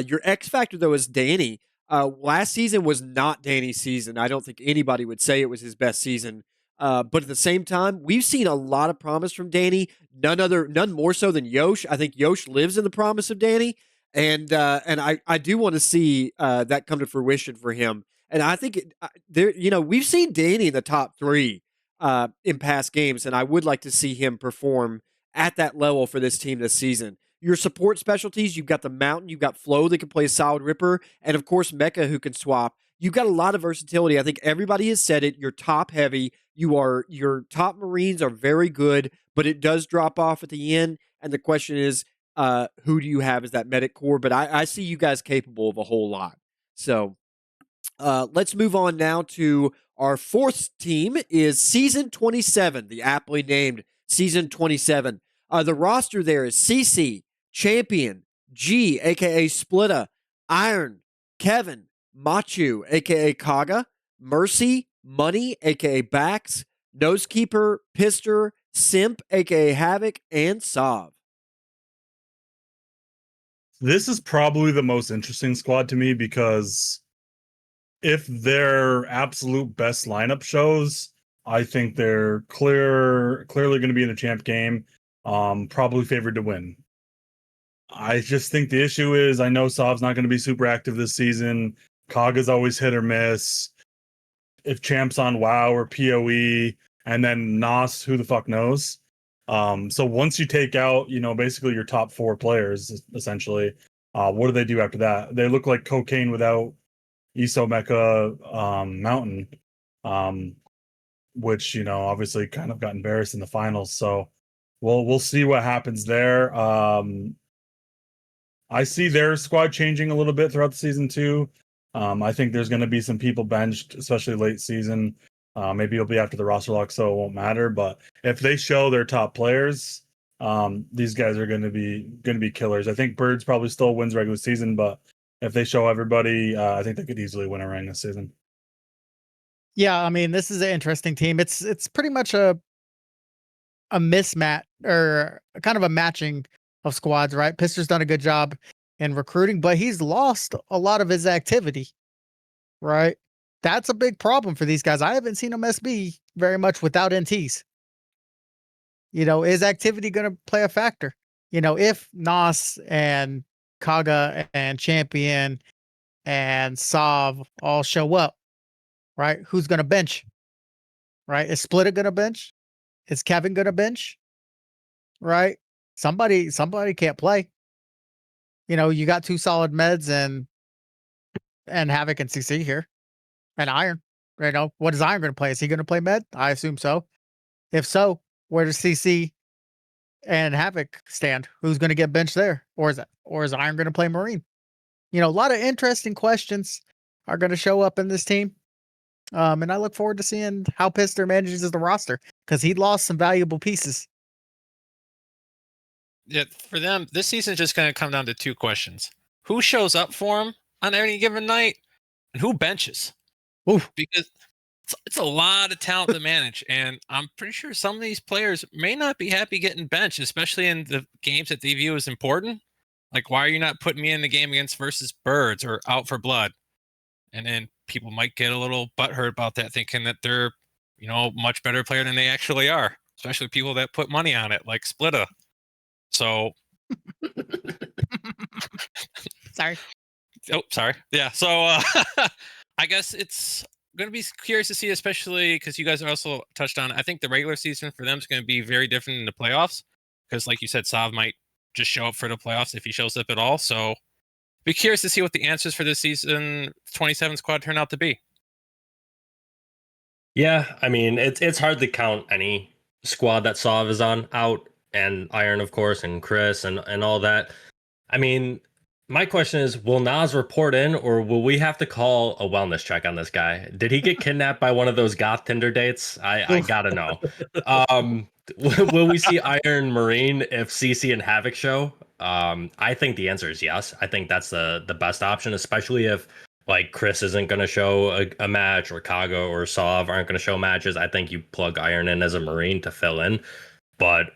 Your X factor, though, is Danny. Last season was not Danny's season. I don't think anybody would say it was his best season. But at the same time, we've seen a lot of promise from Danny. None more so than Yosh. I think Yosh lives in the promise of Danny, and I do want to see that come to fruition for him. And I think we've seen Danny in the top 3 in past games, and I would like to see him perform at that level for this team this season. Your support specialties, you've got the Mountain, you've got Flo that can play a solid ripper, and of course Mecca who can swap. You've got a lot of versatility. I think everybody has said it. You're top heavy. Your top Marines are very good, but it does drop off at the end. And the question is, who do you have as that medic core? But I see you guys capable of a whole lot. So let's move on now to our 4th team is Season 27, the aptly named Season 27. The roster there is CC, Champion, G, a.k.a. Splitta, Iron, Kevin, Machu, a.k.a. Kaga, Mercy, Money, a.k.a. Bax, Nosekeeper, Pister, Simp, a.k.a. Havoc, and Sav. This is probably the most interesting squad to me because if their absolute best lineup shows, I think they're clearly going to be in the champ game, probably favored to win. I just think the issue is I know Sav's not going to be super active this season. Kaga's always hit or miss. If Champ's on WoW or PoE, and then Nos, who the fuck knows? So once you take out, basically your top 4 players, essentially, what do they do after that? They look like cocaine without ESO, Mecca, Mountain, which obviously kind of got embarrassed in the finals. So we'll see what happens there. I see their squad changing a little bit throughout the season too. I think there's going to be some people benched, especially late season. Maybe it'll be after the roster lock, so it won't matter. But if they show their top players, these guys are going to be killers. I think Birds probably still wins regular season, but if they show everybody, I think they could easily win a ring this season. Yeah, I mean, this is an interesting team. It's pretty much a mismatch or kind of a matching of squads, right? Pister's done a good job in recruiting, but he's lost a lot of his activity, right? That's a big problem for these guys. I haven't seen him SB very much without NTs. Is activity going to play a factor? If Nos and Kaga and Champion and Sav all show up, right? Who's going to bench? Right? Is Splitter going to bench? Is Kevin going to bench? Right? Somebody can't play. You got 2 solid meds and Havoc and CC here. And Iron. What is Iron going to play? Is he going to play med? I assume so. If so, where does CC and Havoc stand? Who's going to get benched there? Or is Iron going to play Marine? A lot of interesting questions are going to show up in this team. And I look forward to seeing how Pister manages the roster because he lost some valuable pieces. Yeah, for them, this season is just going to come down to 2 questions: who shows up for him on any given night, and who benches. Oof. Because it's a lot of talent to manage, and I'm pretty sure some of these players may not be happy getting benched, especially in the games that they view as important. Like, why are you not putting me in the game against versus Birds or Out for Blood? And then people might get a little butthurt about that, thinking that they're, much better player than they actually are, especially people that put money on it, like Splitta. So, Sorry. oh, sorry. Yeah. So, I guess it's going to be curious to see, especially because you guys are also touched on. I think the regular season for them is going to be very different in the playoffs because, like you said, Sav might just show up for the playoffs if he shows up at all. So, be curious to see what the answers for this season 27 squad turn out to be. Yeah, I mean it's hard to count any squad that Sav is on out, and Iron of course, and Chris and all that. I mean, my question is, will Nas report in, or will we have to call a wellness check on this guy? Did he get kidnapped by one of those goth Tinder dates? I gotta know. Will we see Iron Marine if CC and Havoc show? I think the answer is yes. I think that's the best option, especially if like Chris isn't going to show a match, or Kago or Sav aren't going to show matches. I think you plug Iron in as a Marine to fill in. But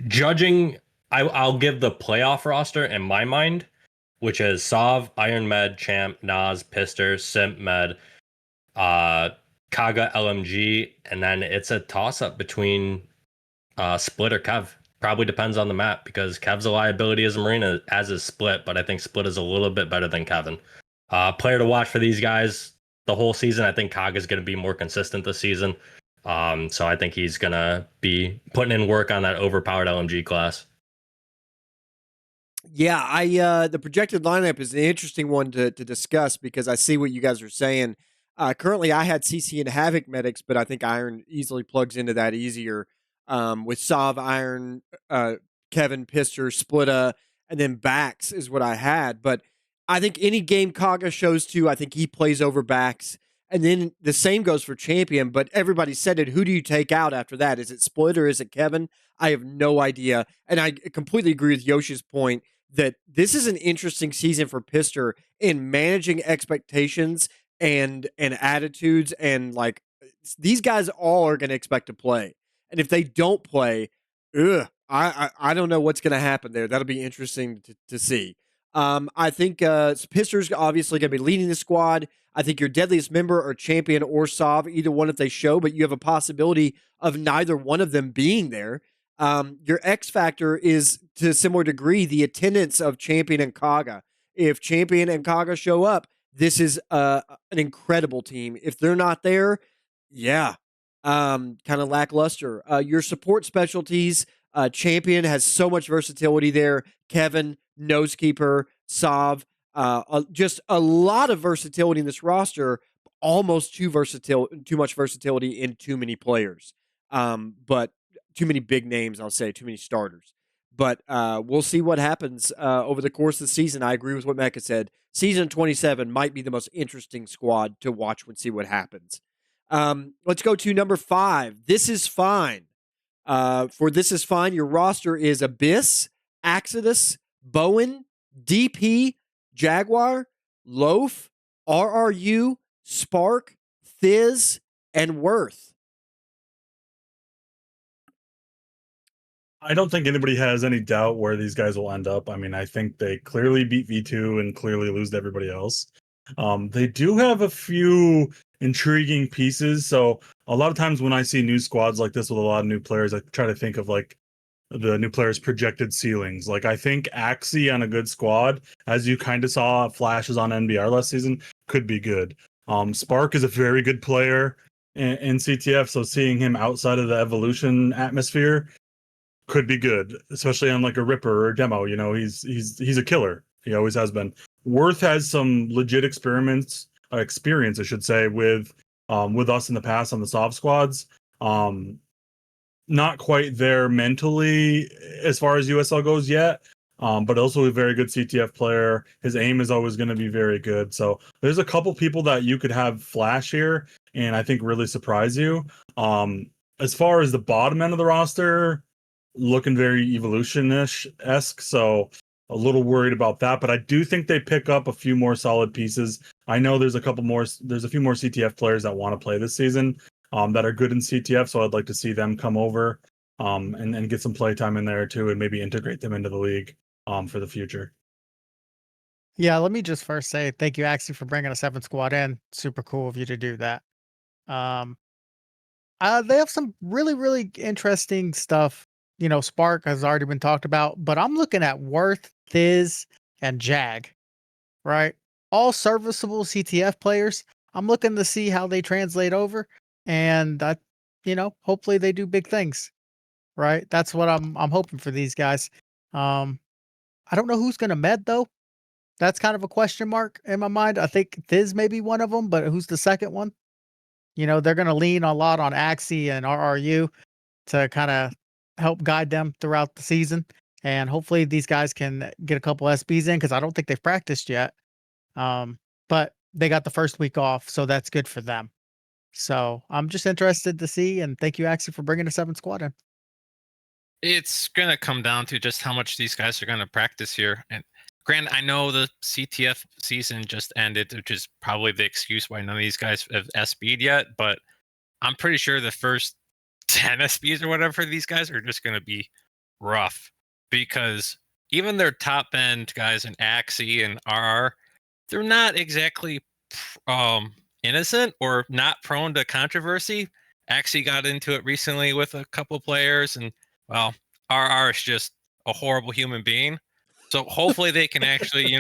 judging, I'll give the playoff roster in my mind, which is Sav, Iron Med, Champ, Nas, Pister, Simp Med, Kaga, LMG, and then it's a toss up between Split or Kev. Probably depends on the map because Kev's a liability as a Marine, as is Split, but I think Split is a little bit better than Kevin. Player to watch for these guys the whole season. I think Kaga is going to be more consistent this season. So I think he's going to be putting in work on that overpowered LMG class. Yeah, the projected lineup is an interesting one to discuss because I see what you guys are saying. Currently, I had CC and Havoc medics, but I think Iron easily plugs into that easier with Sav, Iron, Kevin, Pister, Splitta, and then Bax is what I had. But I think any game Kaga shows to, I think he plays over Bax. And then the same goes for Champion, but everybody said it. Who do you take out after that? Is it Split or is it Kevin? I have no idea. And I completely agree with Yosh's point that this is an interesting season for Pister in managing expectations and attitudes, and like these guys all are going to expect to play, and if they don't play, I don't know what's going to happen there. That'll be interesting to see. I think Pister's obviously going to be leading the squad. I think your deadliest member are Champion or Sav, either one if they show, but you have a possibility of neither one of them being there. Your X factor is to a similar degree the attendance of Champion and Kaga. If Champion and Kaga show up, this is an incredible team. If they're not there, yeah, kind of lackluster. Your support specialties, Champion has so much versatility there. Kevin, Nosekeeper, Sav, just a lot of versatility in this roster. Almost too much versatility in too many players. But too many big names, I'll say, too many starters. But we'll see what happens over the course of the season. I agree with what Mecca said. Season 27 might be the most interesting squad to watch and see what happens. Let's go to number 5. This is fine. For This is fine, your roster is Abyss, Exodus, Bowen, DP, Jaguar, Loaf, RRU, Spark, Fizz, and Worth. I don't think anybody has any doubt where these guys will end up. I mean, I think they clearly beat V2 and clearly lose to everybody else. They do have a few intriguing pieces. So a lot of times when I see new squads like this with a lot of new players, I try to think of like the new players' projected ceilings. Like I think Axie on a good squad, as you kind of saw flashes on NBR last season, could be good. Spark is a very good player in CTF, so seeing him outside of the evolution atmosphere could be good, especially on like a Ripper or a demo. You know, he's a killer. He always has been. Worth has some legit experience, I should say, with us in the past on the soft squads. Not quite there mentally as far as USL goes yet, but also a very good CTF player. His aim is always going to be very good. So there's a couple people that you could have flash here, and I think really surprise you. As far as the bottom end of the roster, looking very evolution-esque, so a little worried about that, but I do think they pick up a few more solid pieces. I know there's a few more CTF players that want to play this season that are good in CTF, so I'd like to see them come over and get some play time in there too, and maybe integrate them into the league for the future. Yeah, let me just first say thank you, Axie, for bringing a 7th squad in. Super cool of you to do that. They have some really, really interesting stuff Spark has already been talked about, but I'm looking at Worth, Thiz, and Jag, right? All serviceable CTF players. I'm looking to see how they translate over, and hopefully they do big things, right? That's what I'm hoping for these guys. I don't know who's going to med though. That's kind of a question mark in my mind. I think Thiz may be one of them, but who's the second one? They're going to lean a lot on Axie and RRU to kind of help guide them throughout the season. And hopefully these guys can get a couple SBs in because I don't think they've practiced yet. But they got the first week off, so that's good for them. So I'm just interested to see, and thank you, Axie, for bringing the 7th squad in. It's going to come down to just how much these guys are going to practice here. And Grant, I know the CTF season just ended, which is probably the excuse why none of these guys have SB'd yet, but I'm pretty sure the first 10 SBs or whatever for these guys are just going to be rough because even their top end guys in Axie and RR, they're not exactly innocent or not prone to controversy. Axie got into it recently with a couple players, and well, RR is just a horrible human being. So hopefully they can actually,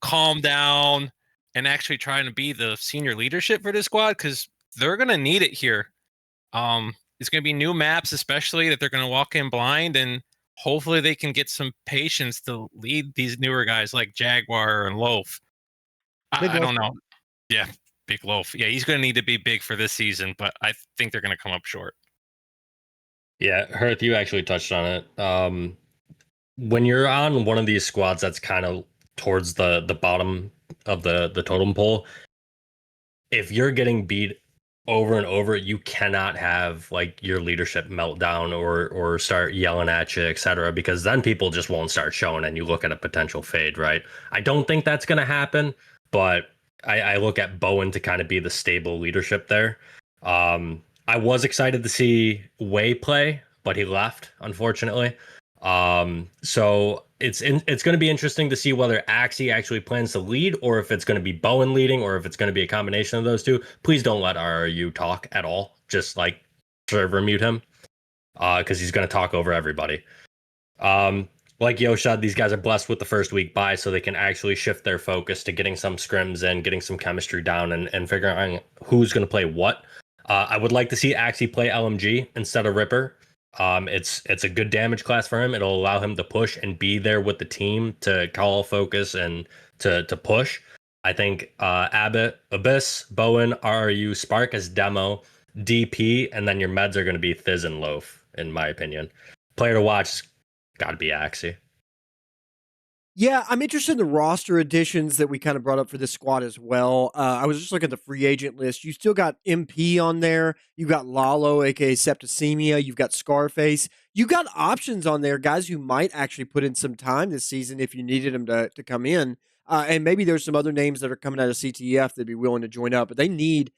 calm down and actually try to be the senior leadership for this squad because they're going to need it here. It's going to be new maps, especially that they're going to walk in blind, and hopefully they can get some patience to lead these newer guys like Jaguar and Loaf. I don't know. Yeah, Big Loaf. Yeah, he's going to need to be big for this season, but I think they're going to come up short. Yeah, Herth, you actually touched on it. When you're on one of these squads that's kind of towards the bottom of the totem pole, if you're getting beat over and over, you cannot have like your leadership meltdown or start yelling at you, etc., because then people just won't start showing and you look at a potential fade, right? I don't think that's going to happen, but I look at Bowen to kind of be the stable leadership there. I was excited to see Way play, but he left, unfortunately. So it's going to be interesting to see whether Axie actually plans to lead or if it's going to be Bowen leading or if it's going to be a combination of those two. Please don't let RRU talk at all. Just like server mute him, because he's going to talk over everybody. Like Yosh said, these guys are blessed with the first week bye, so they can actually shift their focus to getting some scrims and getting some chemistry down and figuring out who's going to play what. I would like to see Axie play LMG instead of Ripper. It's a good damage class for him. It'll allow him to push and be there with the team to call focus and to push. I think Abbott, Abyss, Bowen, RRU, Spark as demo, DP, and then your meds are going to be Thiz and Loaf, in my opinion. Player to watch got to be Axie. Yeah, I'm interested in the roster additions that we kind of brought up for this squad as well. I was just looking at the free agent list. You still got MP on there. You've got Lalo, aka Septicemia. You've got Scarface. You got options on there, guys who might actually put in some time this season if you needed them to come in. And maybe there's some other names that are coming out of CTF that'd be willing to join up, but they need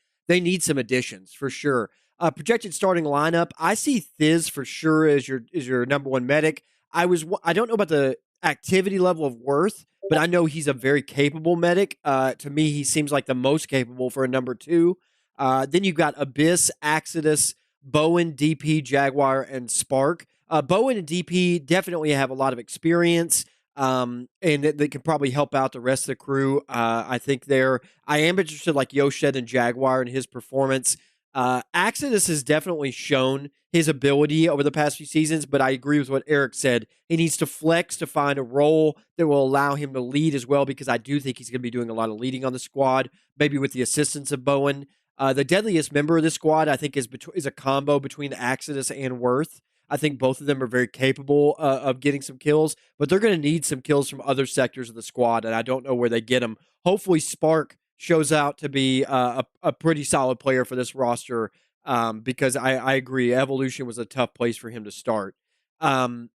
some additions for sure. Projected starting lineup, I see Thiz for sure as your number one medic. I don't know about the activity level of Worth, but I know he's a very capable medic. To me, he seems like the most capable for a number 2. Then you've got Abyss, Axidus, Bowen, DP, Jaguar, and Spark. Bowen and DP definitely have a lot of experience, and they can probably help out the rest of the crew. I think I am interested, like Yosh said, in Jaguar and his performance. Axidus has definitely shown his ability over the past few seasons, but I agree with what Eric said. He needs to flex to find a role that will allow him to lead as well, because I do think he's going to be doing a lot of leading on the squad, maybe with the assistance of Bowen. The deadliest member of the squad, I think, is a combo between Axidus and Worth. I think both of them are very capable of getting some kills, but they're going to need some kills from other sectors of the squad, and I don't know where they get them. Hopefully Spark shows out to be a pretty solid player for this roster, because I agree, Evolution was a tough place for him to start. The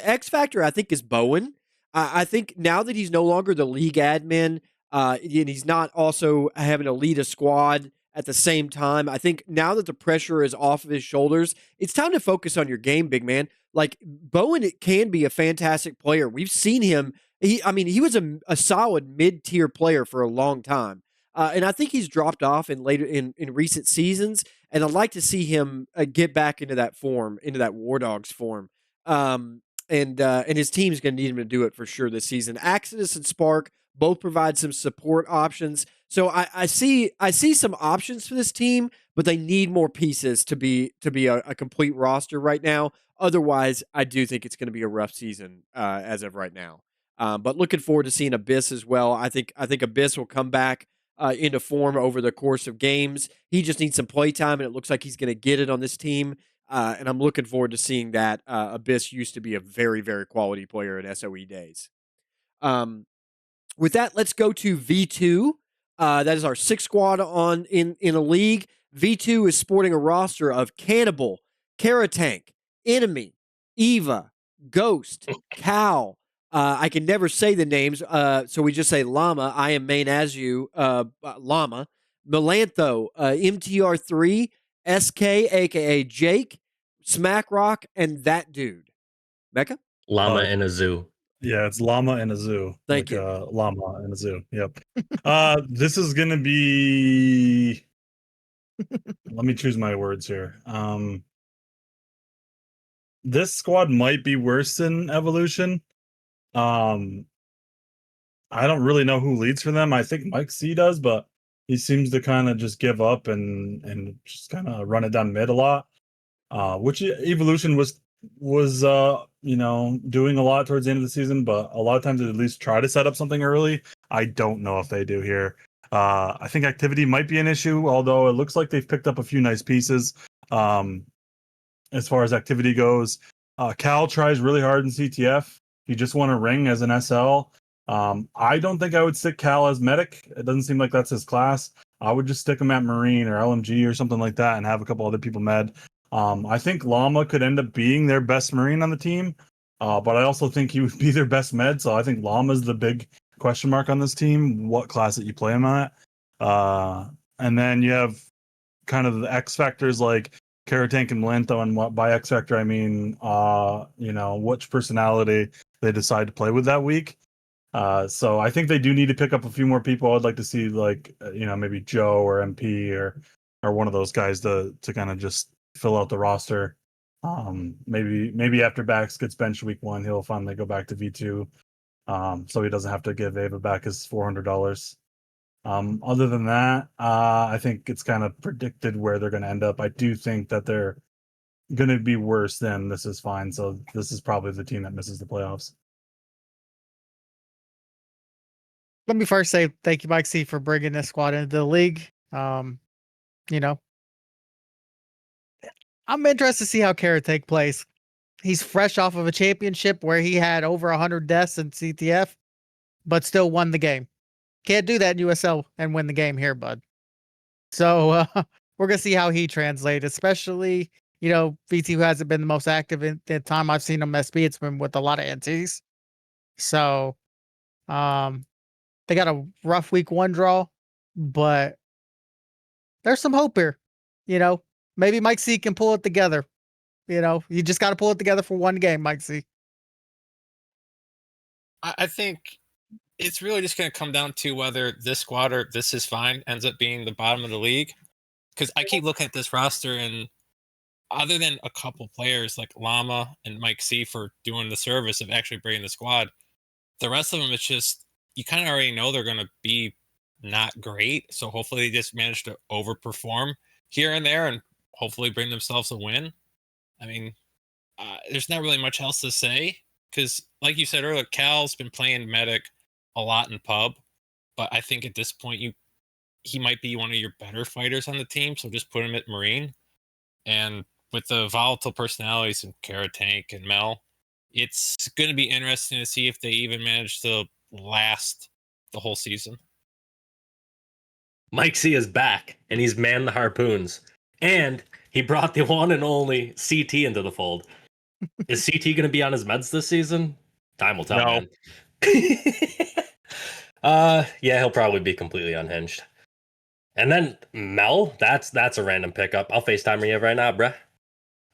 X factor, I think, is Bowen. I think now that he's no longer the league admin, and he's not also having to lead a squad at the same time, I think now that the pressure is off of his shoulders, it's time to focus on your game, big man. Like, Bowen can be a fantastic player. We've seen him. He was a solid mid-tier player for a long time. And I think he's dropped off in recent seasons. and I'd like to see him get back into that form, into that War Dogs form. And his team's going to need him to do it for sure this season. Exodus and Spark both provide some support options. So I see some options for this team, but they need more pieces to be a complete roster right now. Otherwise, I do think it's going to be a rough season as of right now. But looking forward to seeing Abyss as well. I think Abyss will come back into form over the course of games. He just needs some play time, and it looks like he's going to get it on this team. And I'm looking forward to seeing that. Abyss used to be a very, very quality player at SOE days. With that, let's go to V2. That is our sixth squad in a league. V2 is sporting a roster of Cannibal, Karatank, Enemy, Eva, Ghost, Cal. I can never say the names, so we just say Llama. I am main as you, Llama. Melantho, MTR3, SK, aka Jake, Smackrock, and that dude. Mecca? Llama in a zoo. Yeah, it's llama in a zoo. Thank you. you. Llama in a zoo. Yep. This is gonna be. Let me choose my words here. This squad might be worse than Evolution. I don't really know who leads for them. I think Mike C does, but he seems to kind of just give up and just kind of run it down mid a lot. Which Evolution was doing a lot towards the end of the season, but a lot of times they at least try to set up something early. I don't know if they do here. I think activity might be an issue, although it looks like they've picked up a few nice pieces. As far as activity goes, Cal tries really hard in CTF. He just won a ring as an SL. I don't think I would stick Cal as medic. It doesn't seem like that's his class. I would just stick him at Marine or LMG or something like that and have a couple other people med. I think Llama could end up being their best Marine on the team, but I also think he would be their best med. So I think Llama's the big question mark on this team, what class that you play him at. And then you have kind of the X factors like Karatank and Melanto, and what by X factor I mean, which personality they decide to play with that week. So I think they do need to pick up a few more people. I'd like to see maybe Joe or MP or one of those guys to kind of just fill out the roster. Maybe after Bax gets benched week 1, he'll finally go back to V2. So he doesn't have to give Ava back his $400. Other than that, I think it's kind of predicted where they're going to end up. I do think that they're going to be worse than This Is Fine. So this is probably the team that misses the playoffs. Let me first say thank you, Mike C, for bringing this squad into the league. I'm interested to see how Karatank plays. He's fresh off of a championship where he had over 100 deaths in CTF, but still won the game. Can't do that in USL and win the game here, bud. So we're going to see how he translates, especially, VT hasn't been the most active in the time I've seen him SB. It's been with a lot of NTs. So they got a rough week 1 draw, but there's some hope here. Maybe Mike C can pull it together. You just got to pull it together for one game, Mike C. I think it's really just going to come down to whether this squad or This Is Fine ends up being the bottom of the league. Because I keep looking at this roster, and other than a couple players like Llama and Mike C for doing the service of actually bringing the squad, the rest of them, it's just, you kind of already know they're going to be not great. So hopefully they just manage to overperform here and there and hopefully bring themselves a win. I mean, there's not really much else to say because, like you said earlier, Cal's been playing medic a lot in pub, but I think at this point he might be one of your better fighters on the team. So just put him at Marine, and with the volatile personalities of Karatank and Mel, it's going to be interesting to see if they even manage to last the whole season. Mike C is back, and he's manned the harpoons. And he brought the one and only CT into the fold. Is CT going to be on his meds this season? Time will tell, No. man. Yeah, he'll probably be completely unhinged. And then Mel, that's a random pickup. I'll FaceTime you right now, bruh.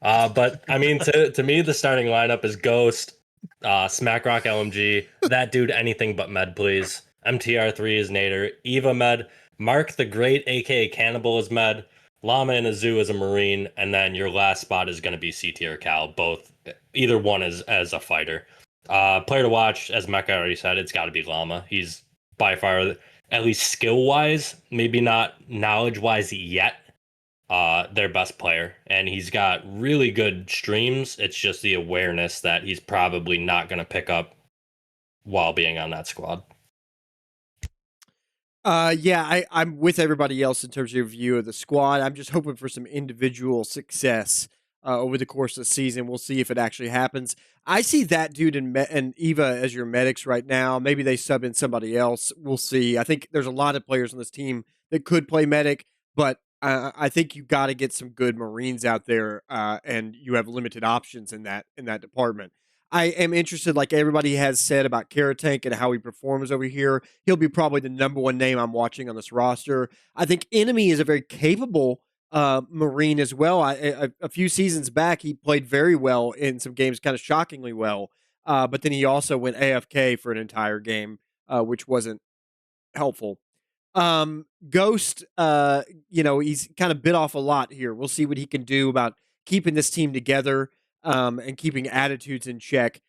But I mean, to me, the starting lineup is Ghost, Smackrock LMG, that dude anything but med, please. MTR3 is Nader, Eva med, Mark the Great, aka Cannibal, is med. Llama in a zoo as a Marine, and then your last spot is going to be CT or Cal. Both, either one is as a fighter. Player to watch, as Mecca already said, it's got to be Llama. He's by far, at least skill wise, maybe not knowledge wise yet, their best player. And he's got really good streams. It's just the awareness that he's probably not going to pick up while being on that squad. Yeah, I'm with everybody else in terms of your view of the squad. I'm just hoping for some individual success over the course of the season. We'll see if it actually happens. I see that dude and Eva as your medics right now. Maybe they sub in somebody else. We'll see. I think there's a lot of players on this team that could play medic, but I think you got to get some good Marines out there, and you have limited options in that department. I am interested, like everybody has said about Karatank and how he performs over here. He'll be probably the number one name I'm watching on this roster. I think Enemy is a very capable Marine as well. A few seasons back, he played very well in some games, kind of shockingly well. But then he also went AFK for an entire game, which wasn't helpful. Ghost, he's kind of bit off a lot here. We'll see what he can do about keeping this team together and keeping attitudes in check.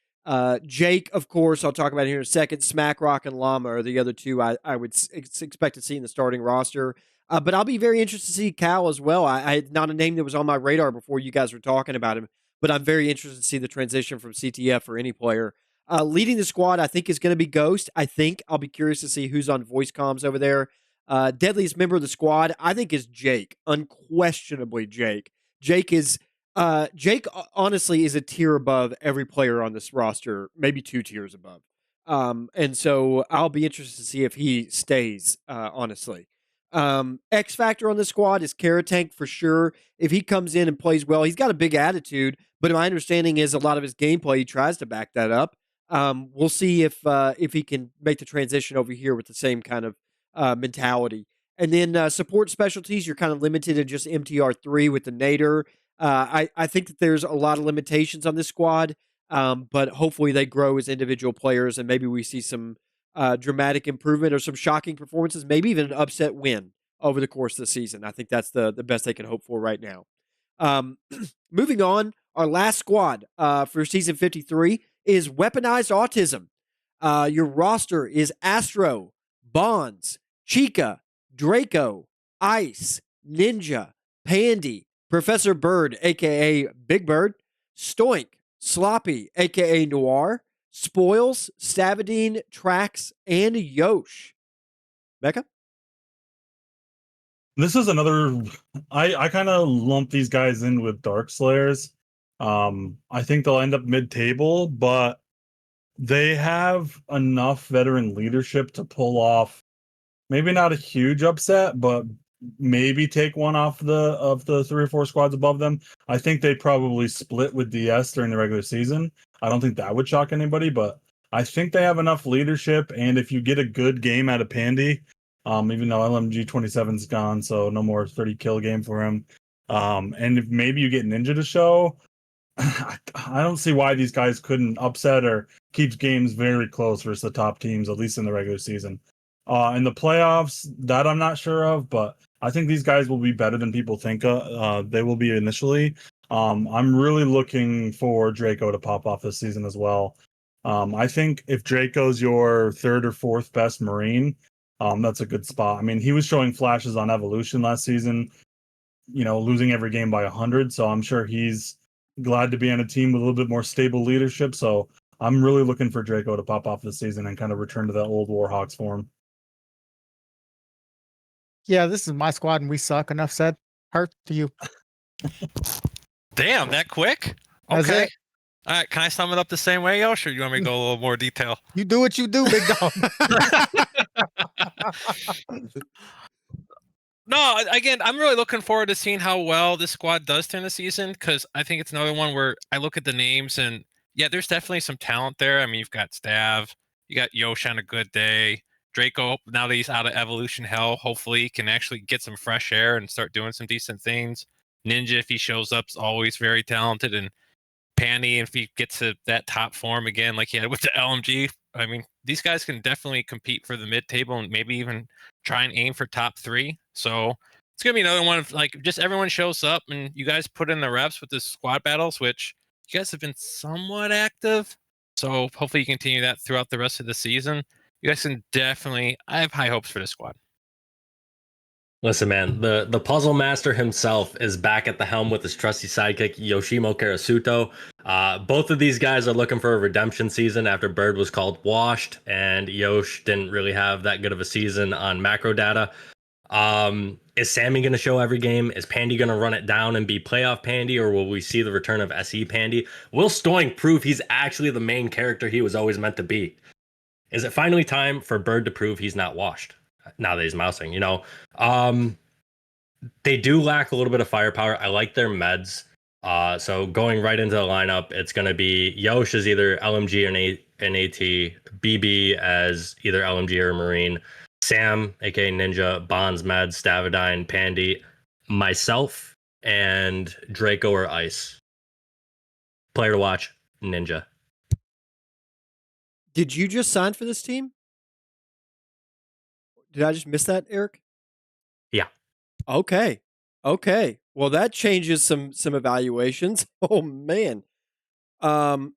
Jake, of course, I'll talk about here in a second. Smack Rock and Llama are the other two I would expect to see in the starting roster. But I'll be very interested to see Cal as well. I not a name that was on my radar before you guys were talking about him, but I'm very interested to see the transition from CTF for any player. Leading the squad, I think, is going to be Ghost. I think I'll be curious to see who's on voice comms over there. Deadliest member of the squad, I think, is Jake. Unquestionably, Jake. Jake honestly is a tier above every player on this roster, maybe 2 tiers above. And so I'll be interested to see if he stays, honestly. X Factor on the squad is Karatank for sure. If he comes in and plays well, he's got a big attitude, but my understanding is a lot of his gameplay, he tries to back that up. We'll see if he can make the transition over here with the same kind of mentality. And then support specialties, you're kind of limited to just MTR3 with the Nader. I think that there's a lot of limitations on this squad, but hopefully they grow as individual players and maybe we see some dramatic improvement or some shocking performances, maybe even an upset win over the course of the season. I think that's the best they can hope for right now. Moving on, our last squad for season 53 is Weaponized Autism. Your roster is Astro, Bonds, Chica, Draco, Ice, Ninja, Pandy, Professor Bird, aka Big Bird, Stoink, Sloppy, aka Noir, Spoils, Stavadine, Trax, and Yosh. Mecca? This is another. I kind of lump these guys in with Dark Slayers. I think they'll end up mid-table, but they have enough veteran leadership to pull off maybe not a huge upset, but maybe take one off of the 3 or 4 squads above them. I think they probably split with DS during the regular season. I don't think that would shock anybody, but I think they have enough leadership. And if you get a good game out of Pandy, even though LMG 27's gone, so no more 30 kill game for him. And if maybe you get Ninja to show, I don't see why these guys couldn't upset or keep games very close versus the top teams, at least in the regular season. In the playoffs, that I'm not sure of, but I think these guys will be better than people think they will be initially. I'm really looking for Draco to pop off this season as well. I think if Draco's your 3rd or 4th best Marine, that's a good spot. I mean, he was showing flashes on Evolution last season, losing every game by 100. So I'm sure he's glad to be on a team with a little bit more stable leadership. So I'm really looking for Draco to pop off this season and kind of return to that old Warhawks form. Yeah, this is my squad and we suck. Enough said. Hurt to you. Damn, that quick? That's Okay. it. All right, can I sum it up the same way, Yosh, or you want me to go a little more detail? You do what you do, big dog. No, again, I'm really looking forward to seeing how well this squad does during the season, because I think it's another one where I look at the names and, yeah, there's definitely some talent there. I mean, you've got Stav, you got Yosh on a good day. Draco, now that he's out of Evolution Hell, hopefully he can actually get some fresh air and start doing some decent things. Ninja, if he shows up, is always very talented. And Pandy, if he gets to that top form again, like he had with the LMG, I mean, these guys can definitely compete for the mid-table and maybe even try and aim for top 3. So it's gonna be another one of like just everyone shows up and you guys put in the reps with the squad battles, which you guys have been somewhat active. So hopefully you continue that throughout the rest of the season. You guys can definitely. I have high hopes for this squad. Listen, man, the puzzle master himself is back at the helm with his trusty sidekick, Yoshimo Karasuto. Both of these guys are looking for a redemption season after Bird was called washed, and Yosh didn't really have that good of a season on macro data. Is Sammy going to show every game? Is Pandy going to run it down and be playoff Pandy, or will we see the return of SE Pandy? Will Stoink prove he's actually the main character he was always meant to be? Is it finally time for Bird to prove he's not washed? Now that he's mousing, they do lack a little bit of firepower. I like their meds. So going right into the lineup, it's going to be Yosh as either LMG or an AT, BB as either LMG or Marine, Sam, aka Ninja, Bonds, Meds, Stavadine, Pandy, myself, and Draco or Ice. Player to watch, Ninja. Did you just sign for this team? Did I just miss that, Eric? Yeah. Okay. Well, that changes some evaluations. Oh man. I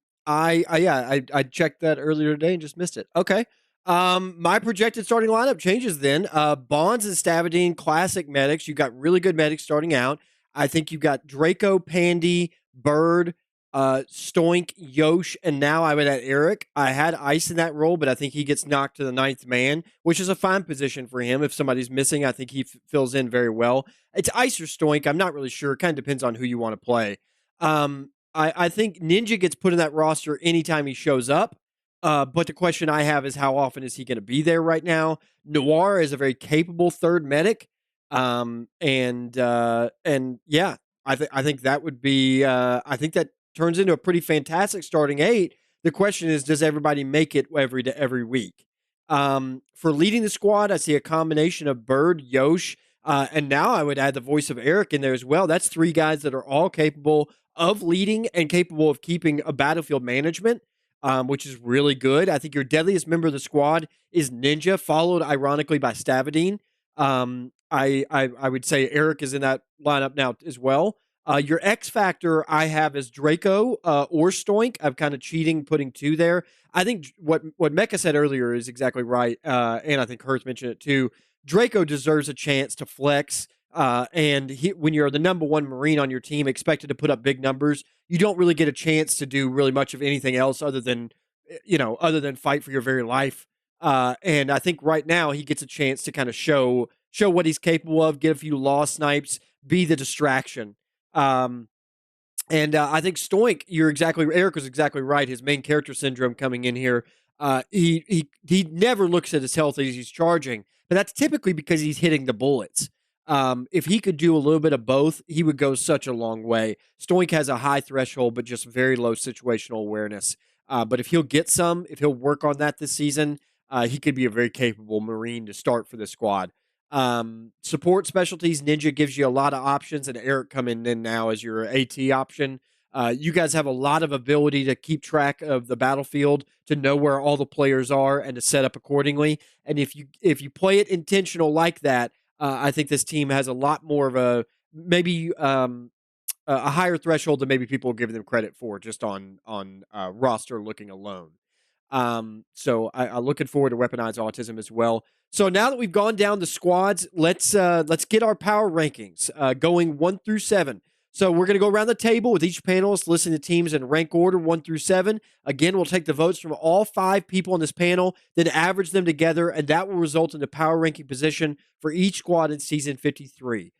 checked that earlier today and just missed it. Okay. My projected starting lineup changes then. Bonds and Stavadine, classic medics. You got really good medics starting out. I think you got Draco, Pandy, Bird, Stoink, Yosh, and now I would add Eric. I had Ice in that role, but I think he gets knocked to the ninth man, which is a fine position for him. If somebody's missing, I think he fills in very well. It's Ice or Stoink. I'm not really sure. It kind of depends on who you want to play. I think Ninja gets put in that roster anytime he shows up. But the question I have is how often is he going to be there right now? Noir is a very capable third medic. And yeah, I think that would be I think that turns into a pretty fantastic starting 8. The question is, does everybody make it every week? For leading the squad, I see a combination of Bird, Yosh, and now I would add the voice of Eric in there as well. That's 3 guys that are all capable of leading and capable of keeping a battlefield management, which is really good. I think your deadliest member of the squad is Ninja, followed ironically by Stavadine. I would say Eric is in that lineup now as well. Your X factor I have is Draco or Stoink. I'm kind of cheating putting 2 there. I think what Mecca said earlier is exactly right, and I think Hertz mentioned it too. Draco deserves a chance to flex. And when you're the number 1 Marine on your team, expected to put up big numbers, you don't really get a chance to do really much of anything else other than fight for your very life. And I think right now he gets a chance to kind of show what he's capable of, get a few law snipes, be the distraction. And I think Stoink, Eric was exactly right. His main character syndrome coming in here. He never looks at his health as he's charging, but that's typically because he's hitting the bullets. If he could do a little bit of both, he would go such a long way. Stoink has a high threshold, but just very low situational awareness. But if he'll work on that this season, he could be a very capable Marine to start for the squad. Support specialties, Ninja gives you a lot of options, and Eric coming in now as your AT option. You guys have a lot of ability to keep track of the battlefield, to know where all the players are, and to set up accordingly. And if you play it intentional like that, I think this team has a lot more of a higher threshold than maybe people give them credit for just on roster looking alone. So I'm looking forward to Weaponized Autism as well. So now that we've gone down the squads, let's get our power rankings going 1 through 7. So we're going to go around the table with each panelist, listen to teams in rank order 1 through 7. Again, we'll take the votes from all 5 people on this panel, then average them together, and that will result in the power ranking position for each squad in season 53.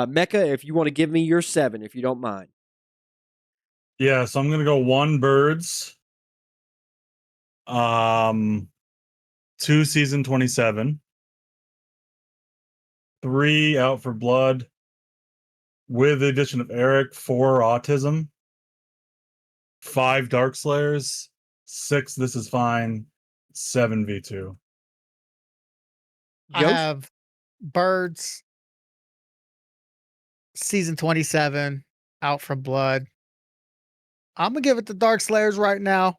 Mecca, if you want to give me your 7, if you don't mind. Yeah, so I'm going to go 1 Birds. 2 season 27. 3 Out for Blood. With the addition of Eric, 4 Autism. 5 Dark Slayers. 6 This Is Fine. 7 V2. I have Birds, season 27, Out for Blood. I'm gonna give it to Dark Slayers right now.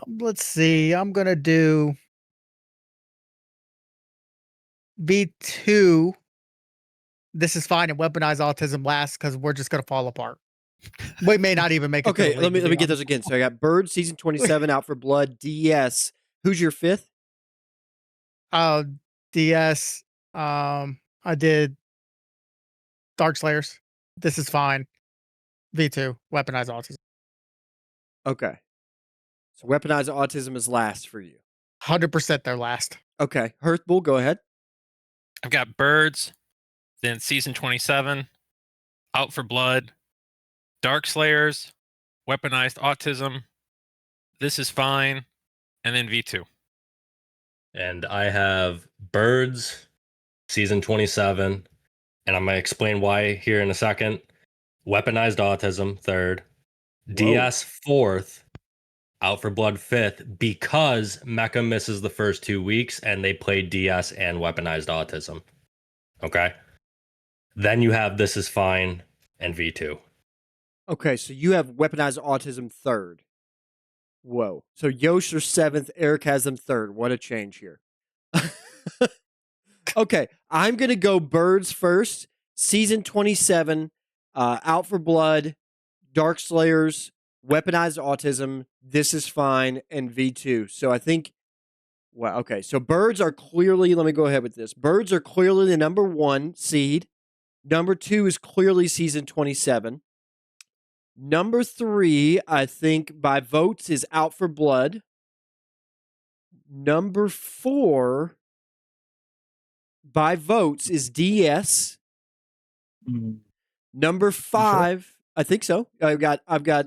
Let's see. I'm gonna do V2, this is fine, and weaponized autism last because we're just gonna fall apart. We may not even make it. Okay, to the let league, me get those again. So I got Bird season 27 out for blood. DS. Who's your fifth? DS. I did Dark Slayers. This is fine. V2, weaponized autism. Okay. So weaponized autism is last for you. 100% their last. Okay. Herthbul, go ahead. I've got Birds, then season 27, Out for Blood, Dark Slayers, Weaponized Autism, This is Fine, and then V2. And I have Birds, season 27, and I'm going to explain why here in a second. Weaponized Autism, third. Whoa. DS, fourth. Out for Blood, fifth, because Mecca misses the first 2 weeks and they play DS and Weaponized Autism. Okay? Then you have This Is Fine and V2. Okay, so you have weaponized autism third. Whoa. So Yosh are seventh, Eric has them third. What a change here. Okay, I'm going to go Birds first. Season 27, Out for Blood, Dark Slayers, Weaponized Autism, This Is Fine, and V2. So I think, well, okay, so Birds are clearly, let me go ahead with this. Birds are clearly the number 1 seed. Number 2 is clearly season 27. Number 3, I think by votes, is Out for Blood. Number 4, by votes, is DS. Number 5, sure? I think so. I've got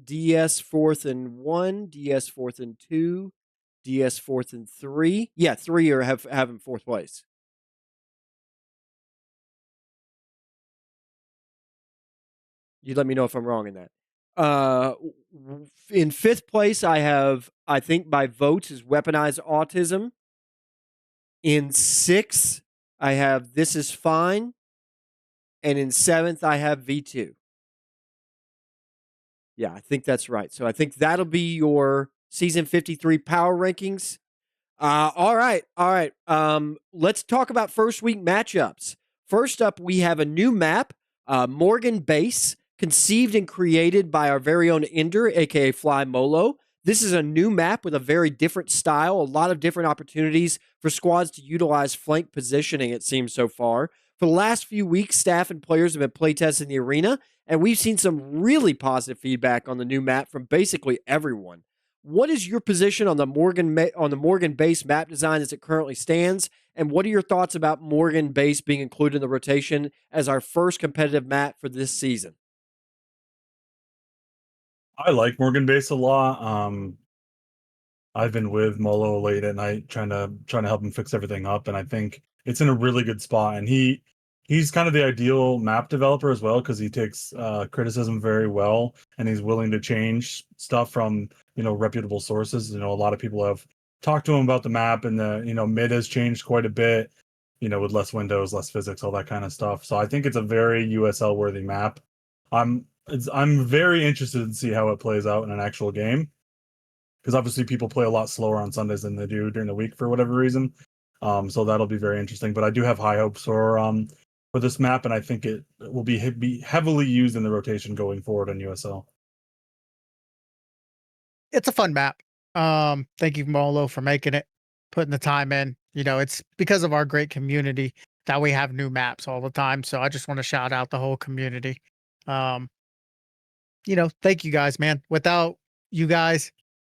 DS fourth and 1, DS fourth and 2, DS fourth and 3. Yeah, 3 are having fourth place. You let me know if I'm wrong in that. In 5th place, I think by votes is Weaponized Autism. In 6th, I have This Is Fine. And in 7th, I have V2. Yeah, I think that's right. So I think that'll be your season 53 power rankings. All right. Let's talk about first week matchups. First up, we have a new map, Morgan Base, conceived and created by our very own Ender, aka Fly Molo. This is a new map with a very different style, a lot of different opportunities for squads to utilize flank positioning, it seems so far. For the last few weeks, staff and players have been playtesting the arena, and we've seen some really positive feedback on the new map from basically everyone. What is your position on the Morgan Base map design as it currently stands? And what are your thoughts about Morgan Base being included in the rotation as our first competitive map for this season? I like Morgan Base a lot. I've been with Molo late at night trying to help him fix everything up, and I think it's in a really good spot. And he's kind of the ideal map developer as well, because he takes criticism very well, and he's willing to change stuff from reputable sources. A lot of people have talked to him about the map, and the mid has changed quite a bit, with less windows, less physics, all that kind of stuff. So I think it's a very USL worthy map. I'm very interested to see how it plays out in an actual game, because obviously people play a lot slower on Sundays than they do during the week for whatever reason. So that'll be very interesting. But I do have high hopes for this map, and I think it will be heavily used in the rotation going forward in USL. It's a fun map. Thank you, Molo, for making it, putting the time in. It's because of our great community that we have new maps all the time. So I just want to shout out the whole community. Thank you guys, man. Without you guys,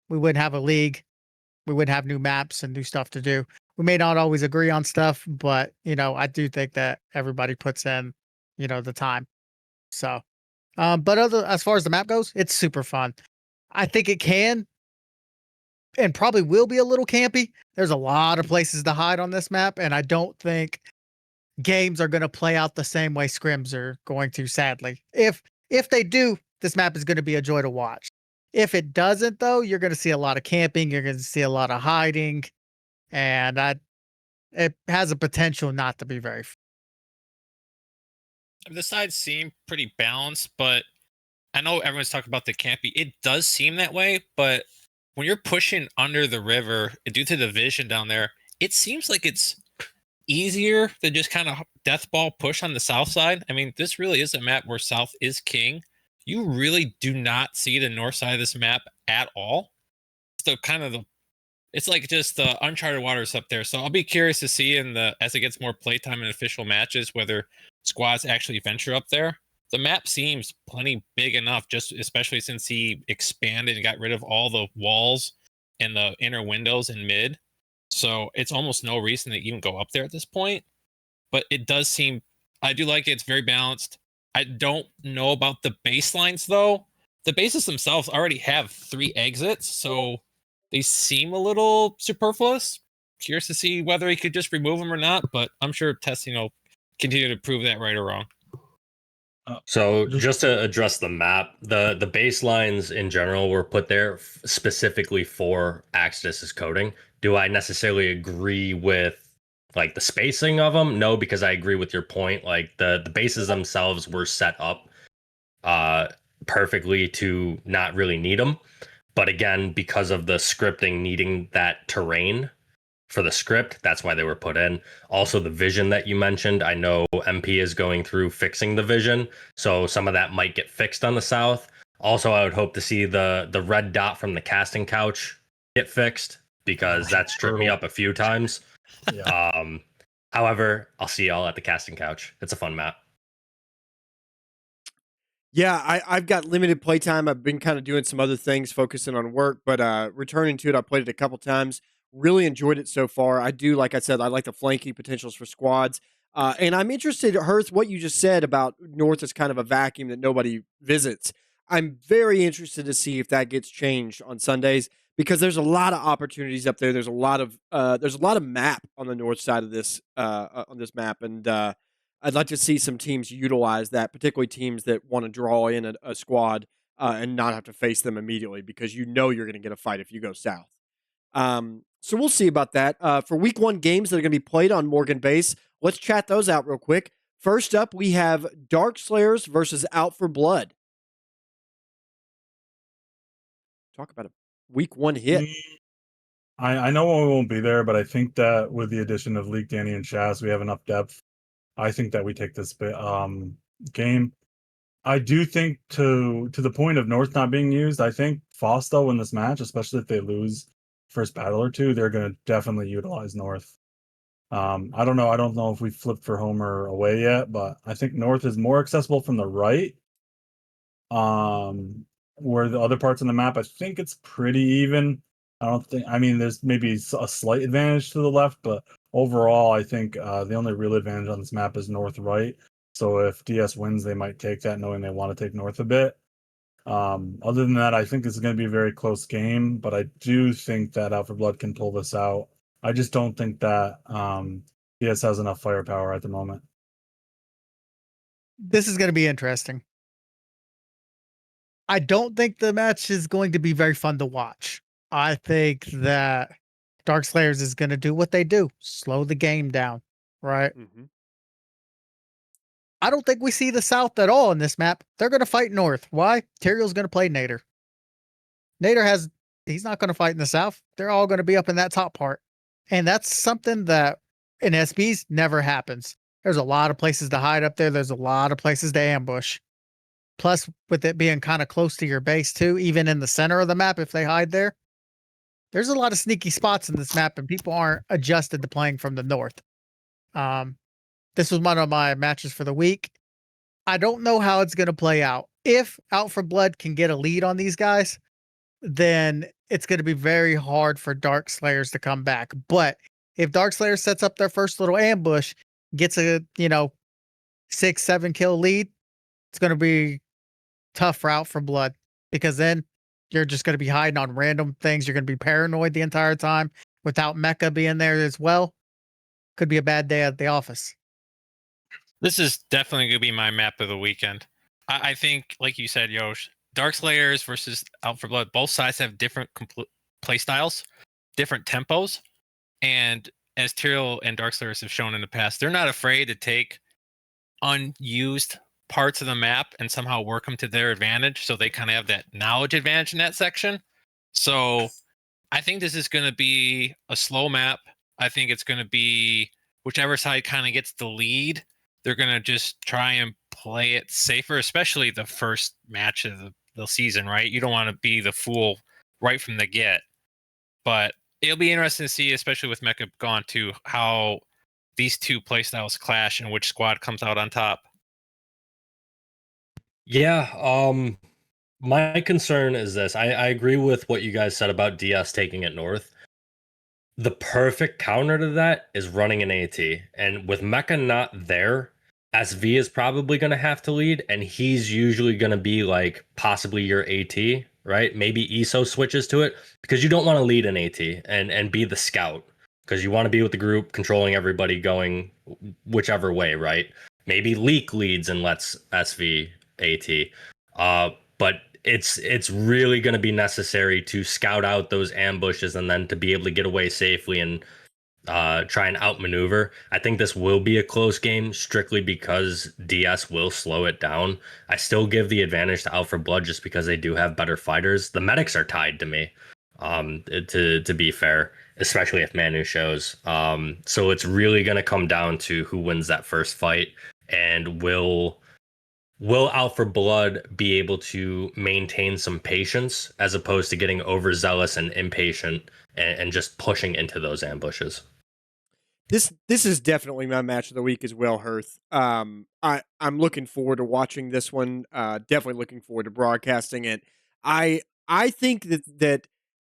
we wouldn't have a league. We wouldn't have new maps and new stuff to do. We may not always agree on stuff, but I do think that everybody puts in, the time. So, but as far as the map goes, it's super fun. I think it can and probably will be a little campy. There's a lot of places to hide on this map, and I don't think games are going to play out the same way scrims are going to, sadly. If they do, this map is going to be a joy to watch. If it doesn't, though, you're going to see a lot of camping. You're going to see a lot of hiding, and it has a potential not to be very fun. The sides seem pretty balanced, but I know everyone's talking about the campy. It does seem that way, but when you're pushing under the river due to the vision down there, it seems like it's easier than just kind of death ball push on the south side. I mean, this really is a map where south is king. You really do not see the north side of this map at all. So it's like just the uncharted waters up there. So I'll be curious to see as it gets more playtime in official matches whether squads actually venture up there. The map seems plenty big enough, just especially since he expanded and got rid of all the walls and the inner windows in mid. So it's almost no reason to even go up there at this point. But it does seem, I do like it. It's very balanced. I don't know about the baselines though. The bases themselves already have 3 exits, so they seem a little superfluous. Curious to see whether he could just remove them or not, but I'm sure testing will continue to prove that right or wrong. So just to address the map, the baselines in general were put there specifically for Axis' coding. Do I necessarily agree with like the spacing of them? No, because I agree with your point. Like the bases themselves were set up perfectly to not really need them. But again, because of the scripting needing that terrain for the script, that's why they were put in. Also, the vision that you mentioned, I know MP is going through fixing the vision, so some of that might get fixed on the south. Also, I would hope to see the red dot from the casting couch get fixed because that's tripped me up a few times. Yeah. However, I'll see y'all at the casting couch. It's a fun map. Yeah, I've got limited playtime. I've been kind of doing some other things, focusing on work, but returning to it, I played it a couple times. Really enjoyed it so far. I do, like I said, I like the flanking potentials for squads. And I'm interested, Hearth, what you just said about North is kind of a vacuum that nobody visits. I'm very interested to see if that gets changed on Sundays because there's a lot of opportunities up there. There's a lot of map on the north side of this on this map, and I'd like to see some teams utilize that, particularly teams that want to draw in a squad and not have to face them immediately because you know you're going to get a fight if you go south. So we'll see about that. For week 1 games that are going to be played on Morgan Base, let's chat those out real quick. First up, we have Dark Slayers versus Out for Blood. Talk about a week 1 hit. I know we won't be there, but I think that with the addition of Leak, Danny, and Shaz, we have enough depth. I think that we take this game. I do think to the point of North not being used, I think Fosto in this match, especially if they lose first battle or two, they're going to definitely utilize North. I don't know. I don't know if we flipped for home or away yet, but I think North is more accessible from the right. Where the other parts of the map, I think it's pretty even. I mean, there's maybe a slight advantage to the left, but overall, I think the only real advantage on this map is north right. So if DS wins, they might take that, knowing they want to take north a bit. Other than that, I think this is going to be a very close game, but I do think that Out for Blood can pull this out. I just don't think that DS has enough firepower at the moment. This is going to be interesting. I don't think the match is going to be very fun to watch. I think that Dark Slayers is going to do what they do, slow the game down, right? Mm-hmm. I don't think we see the South at all in this map. They're going to fight North. Why? Tyrael's going to play Nader. He's not going to fight in the South. They're all going to be up in that top part. And that's something that in SBs never happens. There's a lot of places to hide up there. There's a lot of places to ambush. Plus, with it being kind of close to your base too, even in the center of the map, if they hide there, there's a lot of sneaky spots in this map and people aren't adjusted to playing from the north. This was one of my matches for the week. I don't know how it's going to play out. If Out for Blood can get a lead on these guys, then it's going to be very hard for Dark Slayers to come back. But if Dark Slayers sets up their first little ambush, gets a, 6-7 kill lead, it's going to be tough for Out for Blood because then you're just going to be hiding on random things. You're going to be paranoid the entire time without Mecca being there as well. Could be a bad day at the office. This is definitely going to be my map of the weekend. I think, like you said, Yosh, Dark Slayers versus Out for Blood, both sides have different play styles, different tempos. And as Tyrael and Dark Slayers have shown in the past, they're not afraid to take unused parts of the map and somehow work them to their advantage. So they kind of have that knowledge advantage in that section. So I think this is going to be a slow map. I think it's going to be whichever side kind of gets the lead, they're going to just try and play it safer, especially the first match of the season, right? You don't want to be the fool right from the get. But it'll be interesting to see, especially with Mecca gone too, how these two playstyles clash and which squad comes out on top. Yeah, my concern is this. I agree with what you guys said about DS taking it north. The perfect counter to that is running an AT. And with Mecca not there, SV is probably going to have to lead, and he's usually going to be like possibly your AT, right? Maybe ESO switches to it because you don't want to lead an AT and be the scout because you want to be with the group, controlling everybody going whichever way, right? Maybe Leak leads and lets SV AT. But it's really going to be necessary to scout out those ambushes and then to be able to get away safely and try and outmaneuver. I think this will be a close game strictly because DS will slow it down. I still give the advantage to Alpha Blood just because they do have better fighters. The medics are tied to me, to be fair, especially if Manu shows. So it's really going to come down to who wins that first fight, and will Alpha Blood be able to maintain some patience as opposed to getting overzealous and impatient and just pushing into those ambushes? This is definitely my match of the week as well, Herth. I'm looking forward to watching this one. Definitely looking forward to broadcasting it. I think that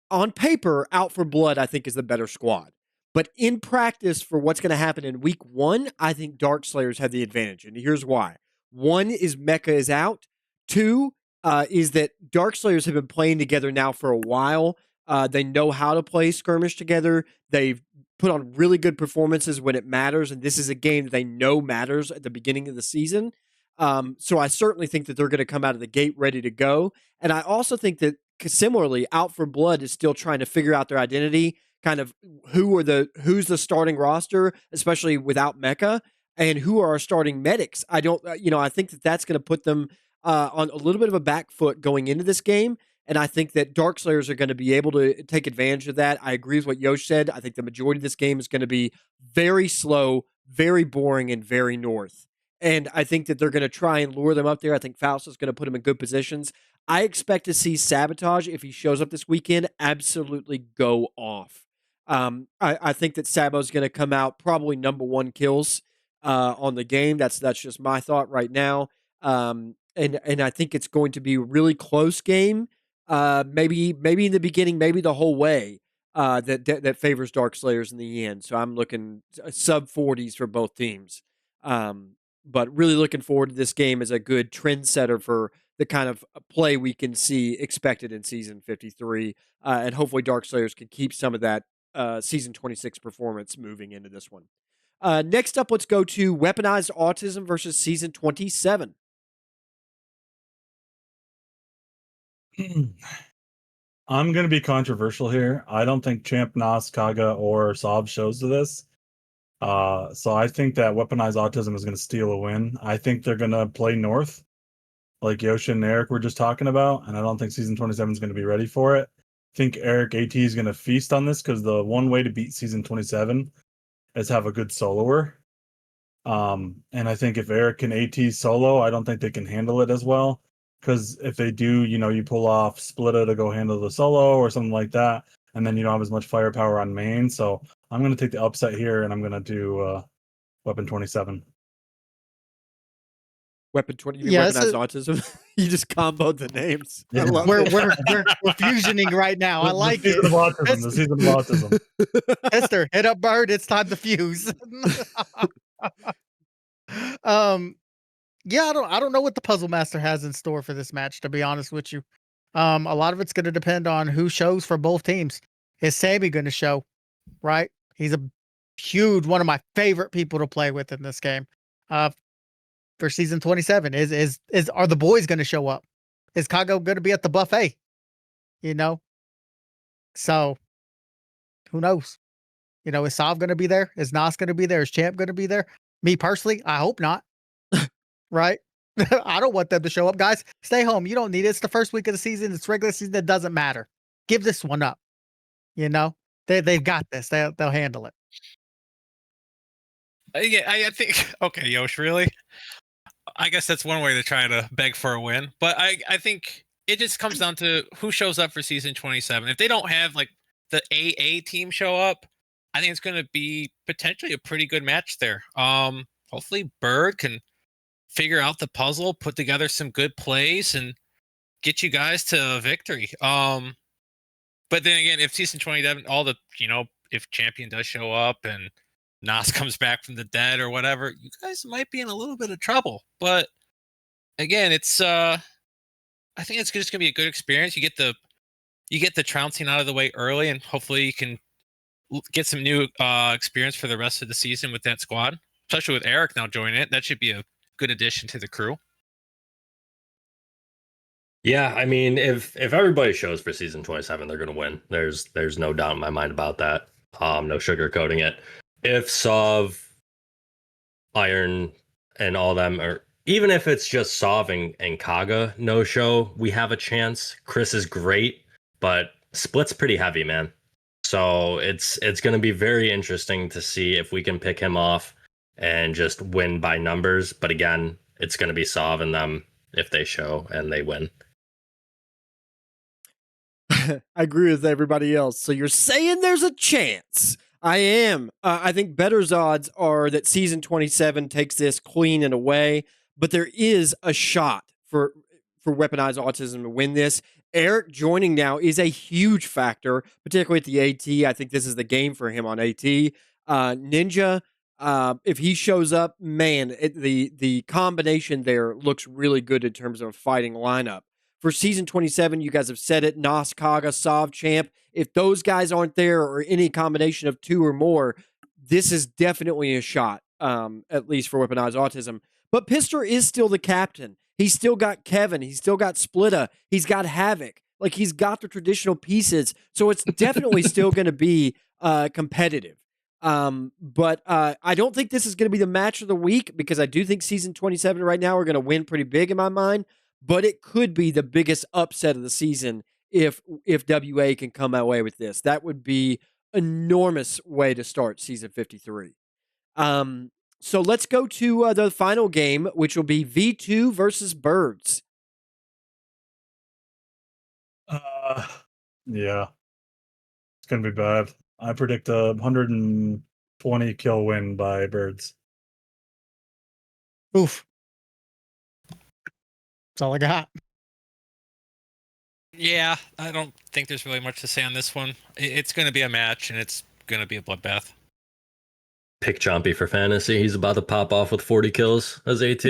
on paper, Out for Blood I think is the better squad, but in practice for what's going to happen in week 1, I think Dark Slayers have the advantage, and here's why. One is Mecca is out. Two is that Dark Slayers have been playing together now for a while. They know how to play skirmish together. They've put on really good performances when it matters, and this is a game that they know matters at the beginning of the season. So I certainly think that they're going to come out of the gate ready to go. And I also think that similarly, Out for Blood is still trying to figure out their identity, kind of who's the starting roster, especially without Mecca, and who are our starting medics. I don't, I think that that's going to put them on a little bit of a back foot going into this game. And I think that Dark Slayers are going to be able to take advantage of that. I agree with what Yosh said. I think the majority of this game is going to be very slow, very boring, and very north. And I think that they're going to try and lure them up there. I think Faust is going to put them in good positions. I expect to see Sabotage, if he shows up this weekend, absolutely go off. I think that Sabo's going to come out probably number 1 kills on the game. That's just my thought right now. And I think it's going to be a really close game. Maybe in the beginning, maybe the whole way. That favors Dark Slayers in the end. So I'm looking sub 40s for both teams. But really looking forward to this game as a good trendsetter for the kind of play we can see expected in season 53. And hopefully Dark Slayers can keep some of that season 26 performance moving into this one. Next up, let's go to Weaponized Autism versus season 27. I'm going to be controversial here. I don't think Champ, Nas, Kaga, or Saab shows to this. So I think that Weaponized Autism is going to steal a win. I think they're going to play North, like Yosh and Eric were just talking about, and I don't think Season 27 is going to be ready for it. I think Eric AT is going to feast on this because the one way to beat Season 27 is have a good soloer. And I think if Eric can AT solo, I don't think they can handle it as well. Because if they do, you pull off Splitta to go handle the solo or something like that, and then you don't have as much firepower on main. So I'm going to take the upset here, and I'm going to do Weapon 27. Weapon 20, you mean Weaponized Autism? You just comboed the names. Yeah. I love We're it. fusioning right now. I like the it. season of autism, the season of autism. Esther, hit up Bird. It's time to fuse. Yeah, I don't know what the Puzzle Master has in store for this match, to be honest with you. A lot of it's going to depend on who shows for both teams. Is Sammy going to show? Right? He's a huge one of my favorite people to play with in this game. For season 27, are the boys going to show up? Is Kago going to be at the buffet? So who knows? Is Sav going to be there? Is Nas going to be there? Is Champ going to be there? Me personally, I hope not. Right? I don't want them to show up. Guys, stay home. You don't need it. It's the first week of the season. It's regular season. It doesn't matter. Give this one up. They've got this. They'll handle it. Yeah, I think. Okay, Yosh, really? I guess that's one way to try to beg for a win. But I think it just comes down to who shows up for season 27. If they don't have like the AA team show up, I think it's going to be potentially a pretty good match there. Hopefully Bird can figure out the puzzle, put together some good plays, and get you guys to a victory. But then again, if season 27, if Champion does show up and Nas comes back from the dead or whatever, you guys might be in a little bit of trouble. But again, it's I think it's just gonna be a good experience. You get the trouncing out of the way early, and hopefully you can get some new experience for the rest of the season with that squad, especially with Eric now joining it. That should be a good addition to the crew. Yeah, I mean, if everybody shows for season 27, they're gonna win. There's no doubt in my mind about that. No sugarcoating it. If Sov, Iron, and all them are, even if it's just Sov and Kaga no show, we have a chance. Chris is great, but Split's pretty heavy, man. So it's gonna be very interesting to see if we can pick him off and just win by numbers. But again, it's gonna be Sov and them if they show and they win. I agree with everybody else. So you're saying there's a chance? I am. I think better's odds are that season 27 takes this clean and away, but there is a shot for weaponized autism to win this. Eric joining now is a huge factor, particularly at the AT. I think this is the game for him on AT. Ninja, if he shows up, man, the combination there looks really good in terms of a fighting lineup. For season 27, you guys have said it, Nas, Kaga, Sov, Champ. If those guys aren't there or any combination of two or more, this is definitely a shot, at least for weaponized autism. But Pister is still the captain. He's still got Kevin. He's still got Splitta. He's got Havoc. Like, he's got the traditional pieces. So it's definitely still going to be competitive. But I don't think this is going to be the match of the week because I do think season 27 right now are going to win pretty big in my mind. But it could be the biggest upset of the season if WA can come away with this. That would be enormous way to start season 53. So let's go to the final game, which will be V2 versus Birds. Yeah, it's gonna be bad. I predict a 120 kill win by Birds. Oof. That's all I got. Yeah, I don't think there's really much to say on this one. It's going to be a match, and it's going to be a bloodbath. Pick Chompy for fantasy. He's about to pop off with 40 kills as AT.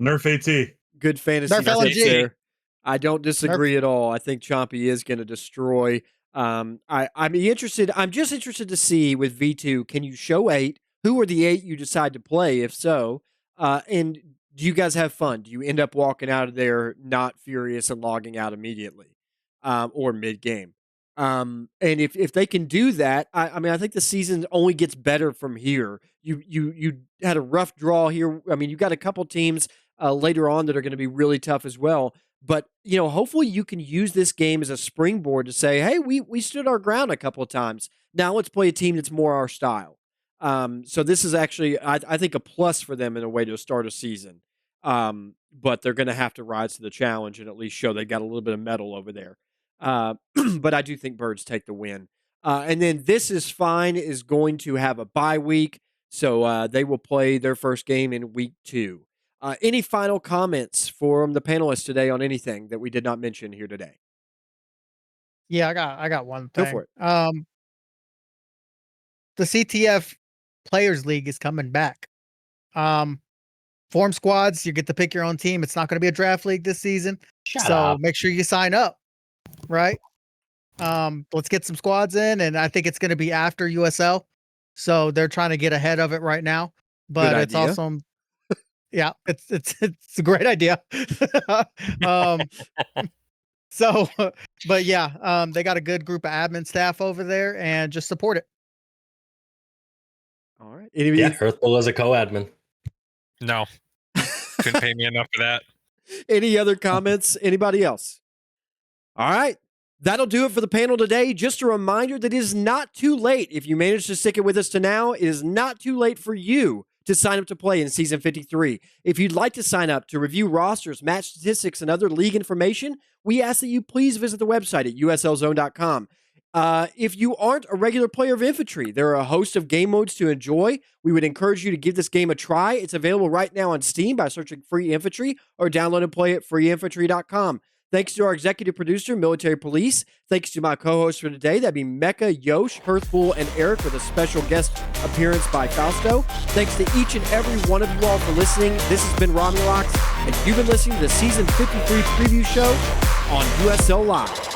Nerf AT. Good fantasy Nerf tips LNG. there. I don't disagree at all. I think Chompy is going to destroy. I'm interested. I'm just interested to see with V2. Can you show 8? Who are the 8 you decide to play? If so, and do you guys have fun? Do you end up walking out of there not furious and logging out immediately, or mid game? And if they can do that, I mean, I think the season only gets better from here. You had a rough draw here. I mean, you got a couple teams later on that are going to be really tough as well. But hopefully you can use this game as a springboard to say, hey, we stood our ground a couple of times. Now let's play a team that's more our style. So this is actually, I think, a plus for them in a way to start a season. But they're going to have to rise to the challenge and at least show they got a little bit of metal over there. But I do think Birds take the win. And then This Is Fine is going to have a bye week. So they will play their first game in week 2. Any final comments from the panelists today on anything that we did not mention here today? Yeah, I got one thing. Go for it. The CTF Players League is coming back. Form squads, you get to pick your own team. It's not going to be a draft league this season. Shut so up. Make sure you sign up. Right? Let's get some squads in, and I think it's going to be after USL. So they're trying to get ahead of it right now. But Good it's idea. awesome. Yeah, it's a great idea. So, but yeah, they got a good group of admin staff over there, and just support it. All right. Yeah, Herthbul is a co-admin. No, couldn't pay me enough for that. Any other comments? Anybody else? All right. That'll do it for the panel today. Just a reminder that it is not too late. If you managed to stick it with us to now, it is not too late for you to sign up to play in Season 53. If you'd like to sign up to review rosters, match statistics, and other league information, we ask that you please visit the website at uslzone.com. If you aren't a regular player of Infantry, there are a host of game modes to enjoy. We would encourage you to give this game a try. It's available right now on Steam by searching Free Infantry or download and play at freeinfantry.com. Thanks to our executive producer, Military Police. Thanks to my co-hosts for today. That'd be Mecca, Yosh, Herthbul, and Eric, with a special guest appearance by Fausto. Thanks to each and every one of you all for listening. This has been Romulocks, and you've been listening to the Season 53 preview show on USL Live.